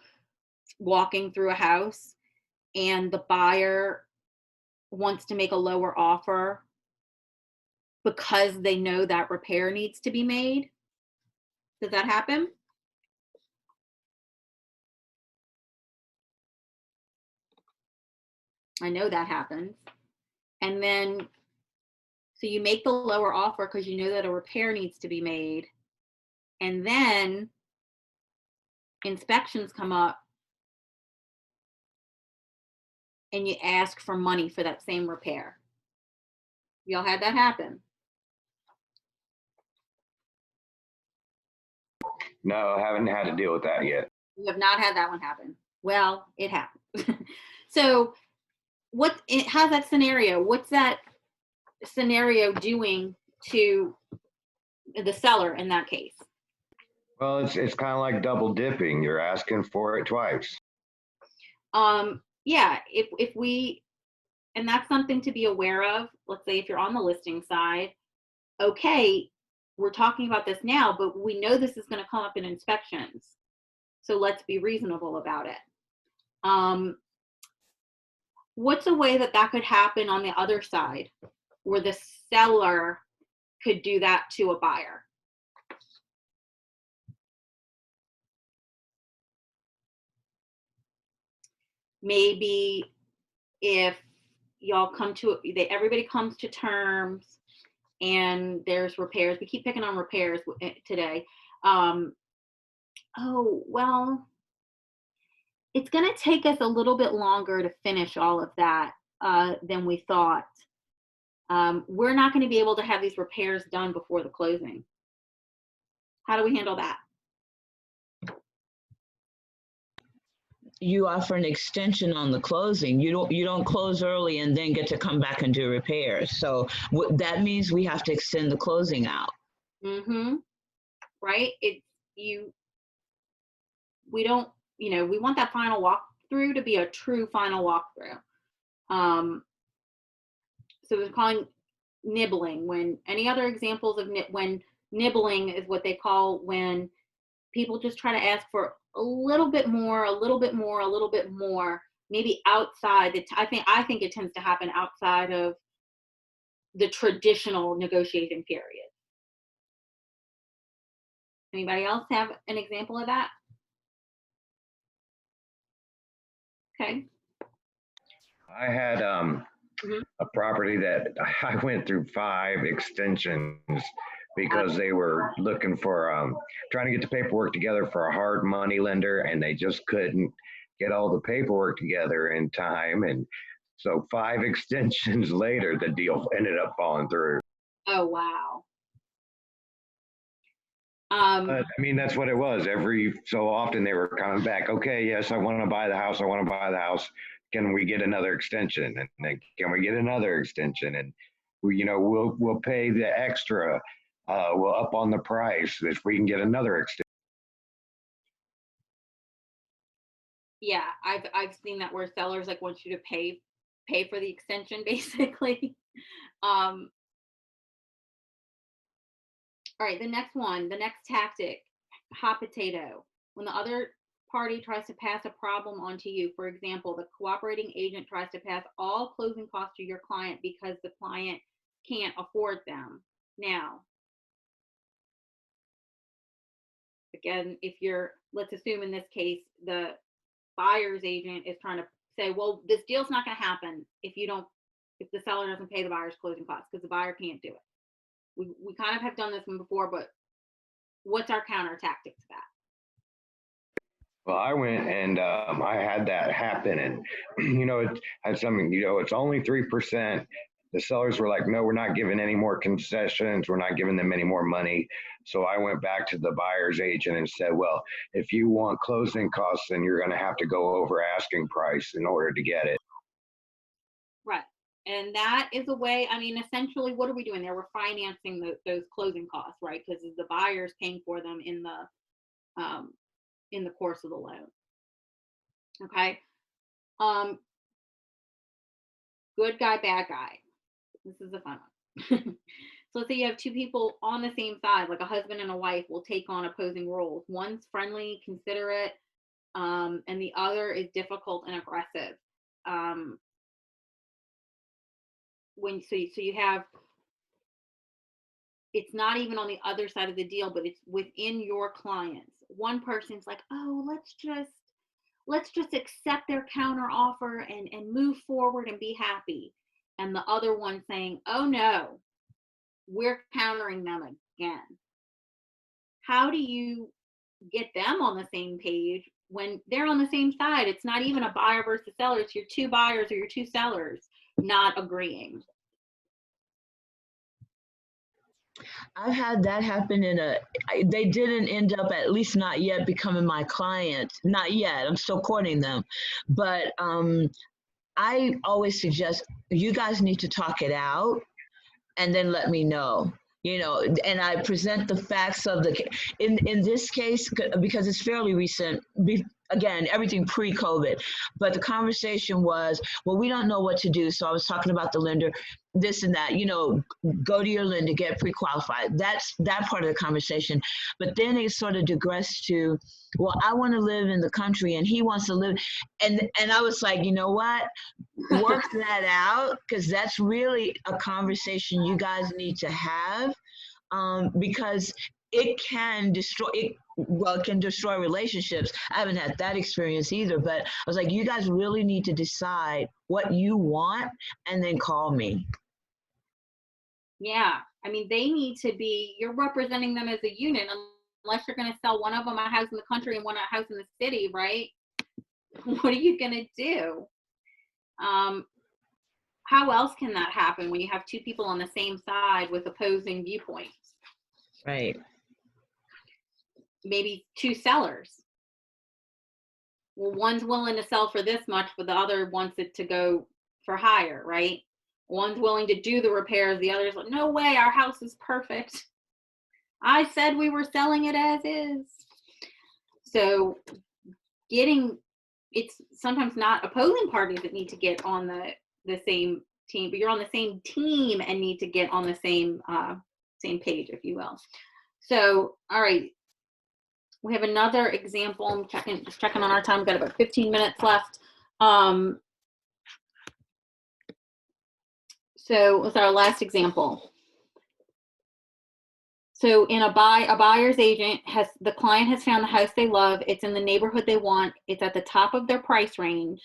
walking through a house, and the buyer wants to make a lower offer because they know that repair needs to be made? Does that happen? I know that happens. And then, so you make the lower offer because you know that a repair needs to be made. And then inspections come up and you ask for money for that same repair. Y'all had that happen? No, I haven't had to deal with that yet. You have not had that one happen. Well, it happened. So how's that scenario? What's that scenario doing to the seller in that case? Well, it's kind of like double dipping. You're asking for it twice. Yeah, if we, and that's something to be aware of. Let's say if you're on the listing side, okay, we're talking about this now, but we know this is going to come up in inspections. So let's be reasonable about it. What's a way that could happen on the other side where the seller could do that to a buyer? Maybe if y'all everybody comes to terms and there's repairs. We keep picking on repairs today. Oh, well, it's going to take us a little bit longer to finish all of that than we thought. We're not going to be able to have these repairs done before the closing. How do we handle that? You offer an extension on the closing. You don't close early and then get to come back and do repairs. So that means we have to extend the closing out. Mm-hmm. Right? We don't, we want that final walkthrough to be a true final walkthrough. So we're calling nibbling. When any other examples of when nibbling is what they call when people just try to ask for a little bit more, a little bit more, a little bit more, maybe outside. I think it tends to happen outside of the traditional negotiating period. Anybody else have an example of that? Okay. I had a property that I went through 5 extensions because they were looking for trying to get the paperwork together for a hard money lender, and they just couldn't get all the paperwork together in time. And so 5 extensions later, the deal ended up falling through. Oh, wow. I mean, that's what it was. Every so often they were coming back. Okay, yes, I want to buy the house. I want to buy the house. Can we get another extension? And then, can we get another extension? And we'll pay the extra. We'll up on the price if we can get another extension. Yeah, I've seen that where sellers want you to pay for the extension, basically. All right, the next tactic, hot potato. When the other party tries to pass a problem onto you, for example, the cooperating agent tries to pass all closing costs to your client because the client can't afford them. Now, again, let's assume in this case, the buyer's agent is trying to say, well, this deal's not going to happen if the seller doesn't pay the buyer's closing costs because the buyer can't do it. We kind of have done this one before, but what's our counter tactic to that? Well, I went and I had that happen, and it had something. It's only 3%, The sellers were like, no, we're not giving any more concessions. We're not giving them any more money. So I went back to the buyer's agent and said, well, if you want closing costs, then you're going to have to go over asking price in order to get it. Right. And that is a way, I mean, essentially, what are we doing there? We're financing those closing costs, right? Because the buyer's paying for them in the course of the loan. Okay. Good guy, bad guy. This is a fun one. So let's say you have two people on the same side, like a husband and a wife will take on opposing roles. One's friendly, considerate, and the other is difficult and aggressive. So you have, it's not even on the other side of the deal, but it's within your clients. One person's like, oh, let's just accept their counter offer and move forward and be happy. And the other one saying, oh no, we're countering them again. How do you get them on the same page when they're on the same side? It's not even a buyer versus seller. It's your two buyers or your two sellers not agreeing. I've had that happen they didn't end up, at least not yet, becoming my client. Not yet. I'm still courting them. But I always suggest you guys need to talk it out and then let me know. And I present the facts of in this case, because it's fairly recent, again, everything pre-COVID, but the conversation was, well, we don't know what to do. So I was talking about the lender, this and that, go to your lender, get pre-qualified. That's that part of the conversation. But then it sort of digressed to, well, I want to live in the country and he wants to live. And I was like, you know what? Work that out, because that's really a conversation you guys need to have, because it can destroy relationships. I haven't had that experience either, but I was like, you guys really need to decide what you want and then call me. Yeah. I mean, they need to be, you're representing them as a unit, unless you're going to sell one of them a house in the country and one a house in the city, right? What are you going to do? How else can that happen when you have two people on the same side with opposing viewpoints? Right. Maybe two sellers. Well, one's willing to sell for this much, but the other wants it to go for higher, right? One's willing to do the repairs, the other's like, no way, our house is perfect. I said we were selling it as is. So it's sometimes not opposing parties that need to get on the same team, but you're on the same team and need to get on the same page, if you will. So, all right. We have another example. I'm just checking on our time. We've got about 15 minutes left. So what's our last example? So in a buyer's agent the client has found the house they love. It's in the neighborhood they want. It's at the top of their price range,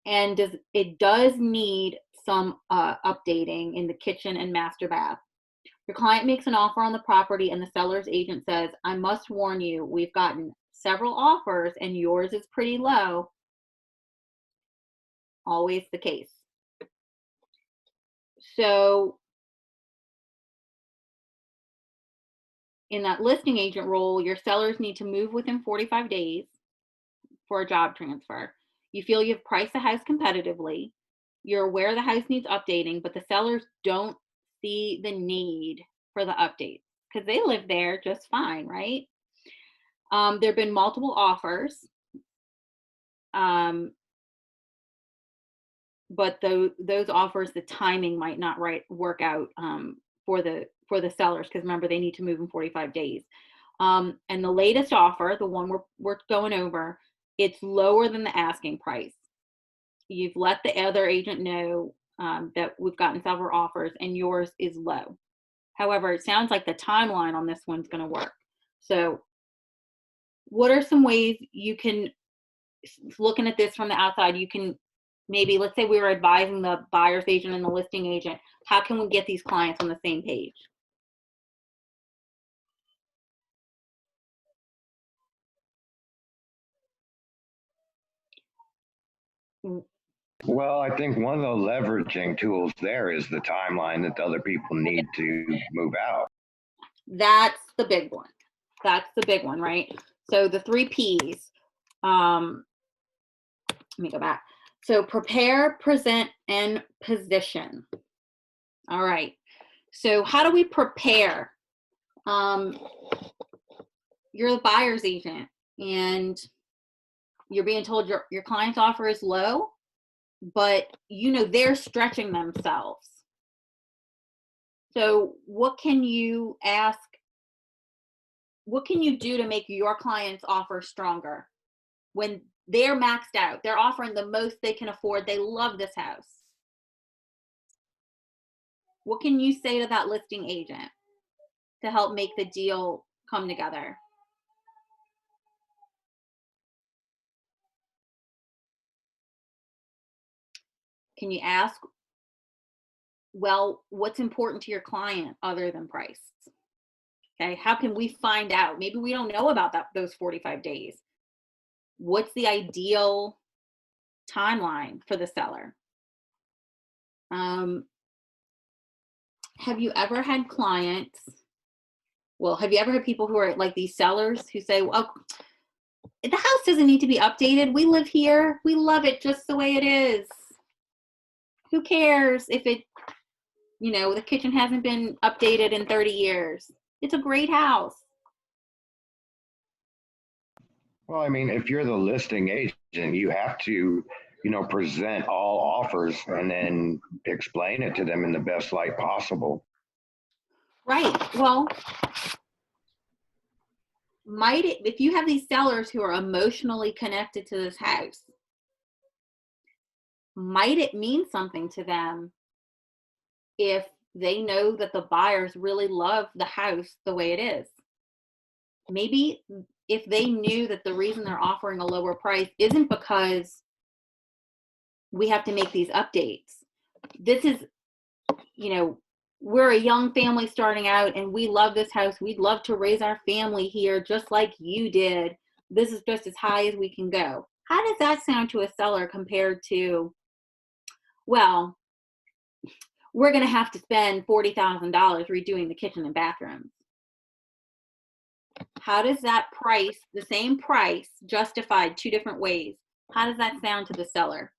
and it does need some updating in the kitchen and master bath. Your client makes an offer on the property and the seller's agent says, I must warn you, we've gotten several offers and yours is pretty low. Always the case. So in that listing agent role, your sellers need to move within 45 days for a job transfer. You feel you've priced the house competitively. You're aware the house needs updating, but the sellers don't see the need for the updates because they live there just fine, right? There have been multiple offers, but those offers, the timing might not work out for the sellers, because remember, they need to move in 45 days. And the latest offer, the one we're going over, it's lower than the asking price. You've let the other agent know that we've gotten several offers and yours is low. However, it sounds like the timeline on this one's going to work. So what are some ways you can, looking at this from the outside, you can maybe, let's say we were advising the buyer's agent and the listing agent, how can we get these clients on the same page? Well, I think one of the leveraging tools there is the timeline that the other people need to move out. That's the big one. That's the big one, right? So the 3 Ps. Let me go back. So prepare, present, and position. All right. So how do we prepare? You're the buyer's agent and you're being told your client's offer is low, but you know they're stretching themselves. So what can you ask? What can you do to make your client's offer stronger when they're maxed out? They're offering the most they can afford. They love this house. What can you say to that listing agent to help make the deal come together? Can you ask, well, what's important to your client other than price? Okay, how can we find out? Maybe we don't know about those 45 days. What's the ideal timeline for the seller? Have you ever had clients, well, have you ever had people who are like these sellers who say, well, the house doesn't need to be updated. We live here. We love it just the way it is. Who cares if it, you know, the kitchen hasn't been updated in 30 years. It's a great house. Well, I mean, if you're the listing agent, you have to, you know, present all offers and then explain it to them in the best light possible. Right. Well, might it, if you have these sellers who are emotionally connected to this house, might it mean something to them if they know that the buyers really love the house the way it is? Maybe if they knew that the reason they're offering a lower price isn't because we have to make these updates. This is, you know, we're a young family starting out and we love this house. We'd love to raise our family here just like you did. This is just as high as we can go. How does that sound to a seller compared to, well, we're going to have to spend $40,000 redoing the kitchen and bathrooms? How does that price, the same price, justified 2 different ways? How does that sound to the seller?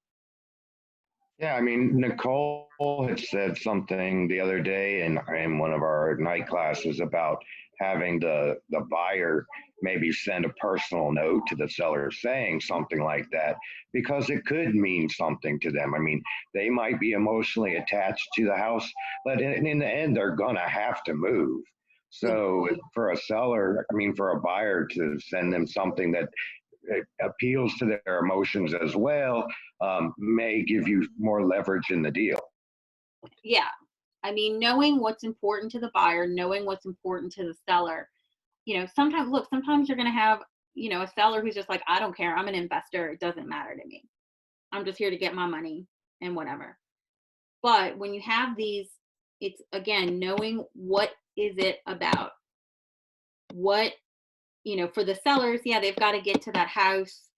Yeah, I mean, Nicole had said something the other day in one of our night classes about having the buyer maybe send a personal note to the seller saying something like that, because it could mean something to them. I mean, they might be emotionally attached to the house, but in the end, they're gonna have to move. So for a seller, I mean, for a buyer to send them something that it appeals to their emotions as well, may give you more leverage in the deal. Yeah. I mean, knowing what's important to the buyer, knowing what's important to the seller. You know, sometimes, look, sometimes you're going to have, you know, a seller who's just like, I don't care. I'm an investor. It doesn't matter to me. I'm just here to get my money and whatever. But when you have these, it's again, knowing what is it about? What, you know, for the sellers, yeah, they've got to get to that house,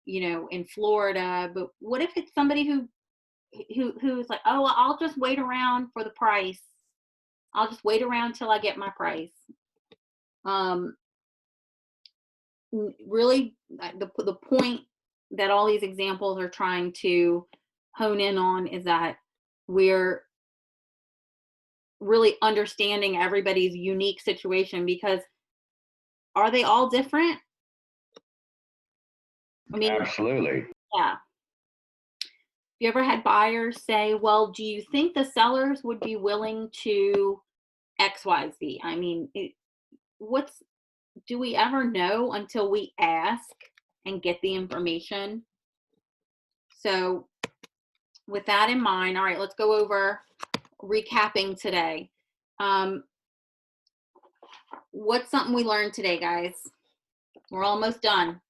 you know, in Florida. But what if it's somebody who's like, oh, I'll just wait around for the price. I'll just wait around till I get my price. Really, the point that all these examples are trying to hone in on is that we're really understanding everybody's unique situation, because are they all different? I mean, absolutely. Yeah. You ever had buyers say, well, do you think the sellers would be willing to XYZ? I mean, do we ever know until we ask and get the information? So with that in mind, all right, let's go over recapping today. What's something we learned today, guys? We're almost done.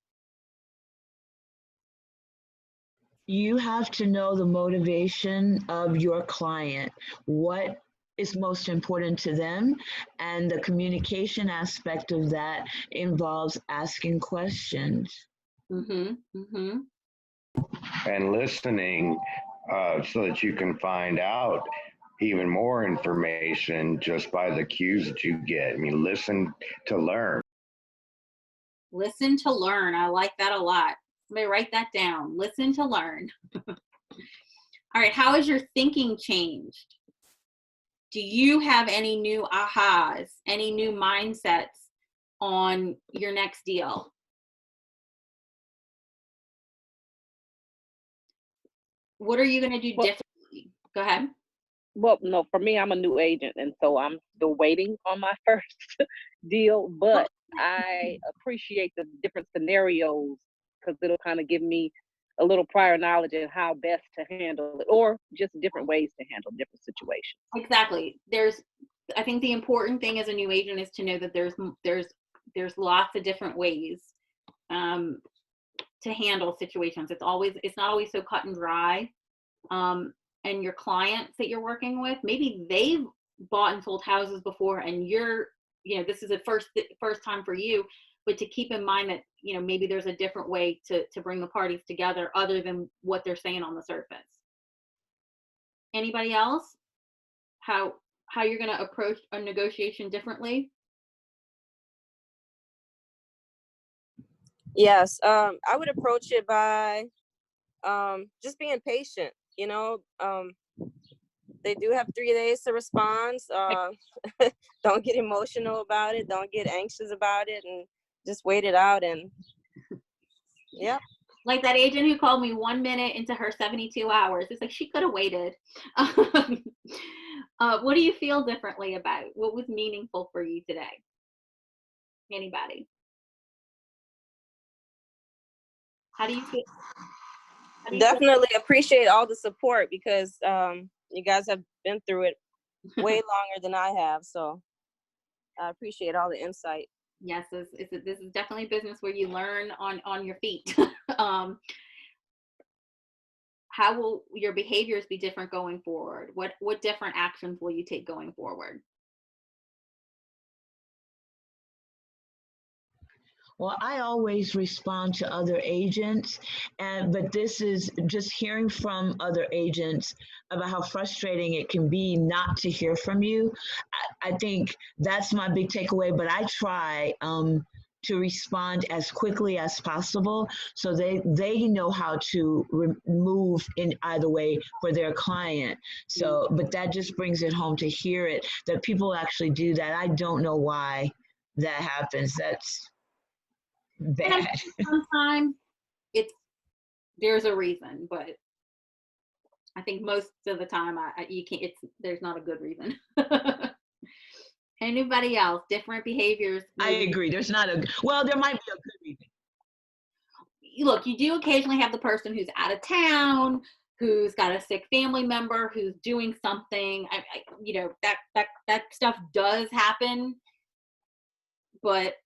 You have to know the motivation of your client. What is most important to them, and the communication aspect of that involves asking questions. and listening so that you can find out even more information just by the cues that you get. I mean, listen to learn. Listen to learn. I like that a lot. Somebody write that down. Listen to learn. All right, how has your thinking changed? Do you have any new ahas, any new mindsets on your next deal? What are you going to do differently? Go ahead. Well, no, for me, I'm a new agent, and so I'm still waiting on my first deal, but I appreciate the different scenarios because it'll kind of give me a little prior knowledge of how best to handle it, or just different ways to handle different situations. Exactly. I think the important thing as a new agent is to know that there's lots of different ways to handle situations. It's not always so cut and dry. And your clients that you're working with, maybe they've bought and sold houses before, and this is the first time for you. But to keep in mind that maybe there's a different way to bring the parties together other than what they're saying on the surface. Anybody else? How you're going to approach a negotiation differently? Yes, I would approach it by just being patient. They do have 3 days to respond. Don't get emotional about it. Don't get anxious about it, and just wait it out. And yeah. Like that agent who called me 1 minute into her 72 hours. It's like she could have waited. What do you feel differently about? What was meaningful for you today? Anybody? How do you feel? Definitely appreciate all the support because you guys have been through it way longer than I have. So I appreciate all the insight. Yes, this is definitely a business where you learn on your feet. How will your behaviors be different going forward? What different actions will you take going forward? Well, I always respond to other agents, but this is just hearing from other agents about how frustrating it can be not to hear from you. I think that's my big takeaway, but I try to respond as quickly as possible so they know how to move in either way for their client. So, but that just brings it home to hear it, that people actually do that. I don't know why that happens. That's bad. Sometimes there's a reason, but I think most of the time there's not a good reason. Anybody else? Different behaviors? I agree. There might be a good reason. Look, you do occasionally have the person who's out of town, who's got a sick family member, who's doing something. That stuff does happen, but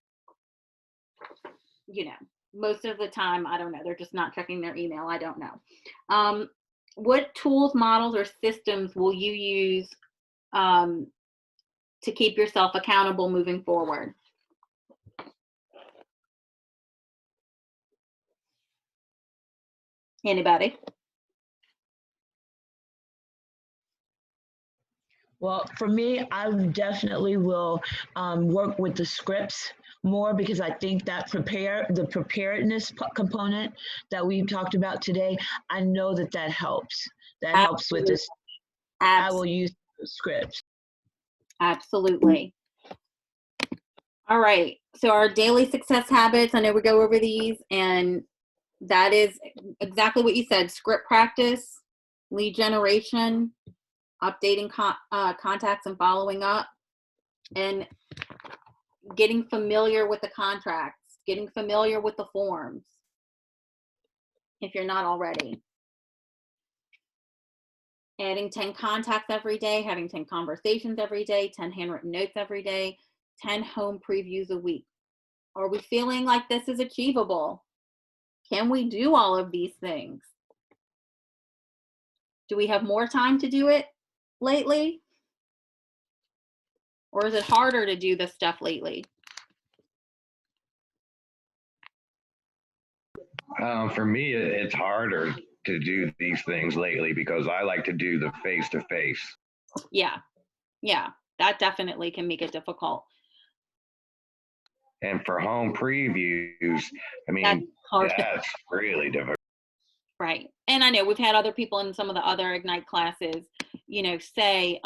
most of the time, I don't know. They're just not checking their email. I don't know. What tools, models, or systems will you use to keep yourself accountable moving forward? Anybody? Well, for me, I definitely will work with the scripts more because I think that the preparedness component that we talked about today, I know that helps. That helps with this. I will use the scripts. Absolutely. All right. So our daily success habits, I know we go over these, and that is exactly what you said: script practice, lead generation, updating contacts and following up, and getting familiar with the contracts, getting familiar with the forms, if you're not already. Adding 10 contacts every day, having 10 conversations every day, 10 handwritten notes every day, 10 home previews a week. Are we feeling like this is achievable? Can we do all of these things? Do we have more time to do it lately? Or is it harder to do this stuff lately? For me, it's harder to do these things lately because I like to do the face to face. Yeah. Yeah. That definitely can make it difficult. And for home previews, I That's mean, hard. that's really difficult. Right. And I know we've had other people in some of the other Ignite classes, you know, say,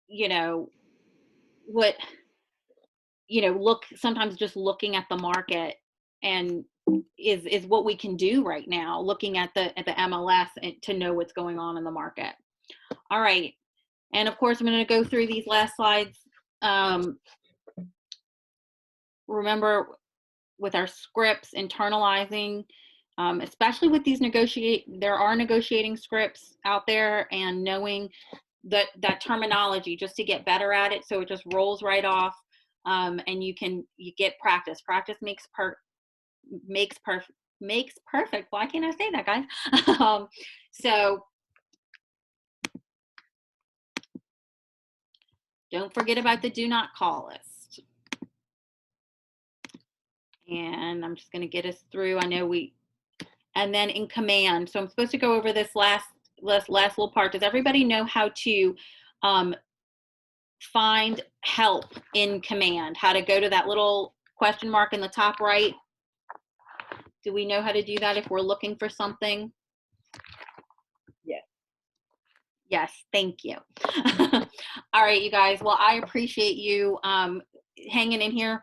you know, what, you know, look, sometimes just looking at the market and is what we can do right now, looking at the MLS and to know what's going on in the market. All right. And of course, I'm going to go through these last slides. Remember, with our scripts, internalizing, especially with these there are negotiating scripts out there, and knowing that terminology just to get better at it, so it just rolls right off, and you get practice. Practice makes perfect. Why can't I say that, guys? So don't forget about the do not call list. And I'm just going to get us through. I know and then in command. So I'm supposed to go over this last little part. Does everybody know how to find help in command? How to go to that little question mark in the top right? Do we know how to do that if we're looking for something? Yes. Yes, thank you. All right, you guys. Well, I appreciate you hanging in here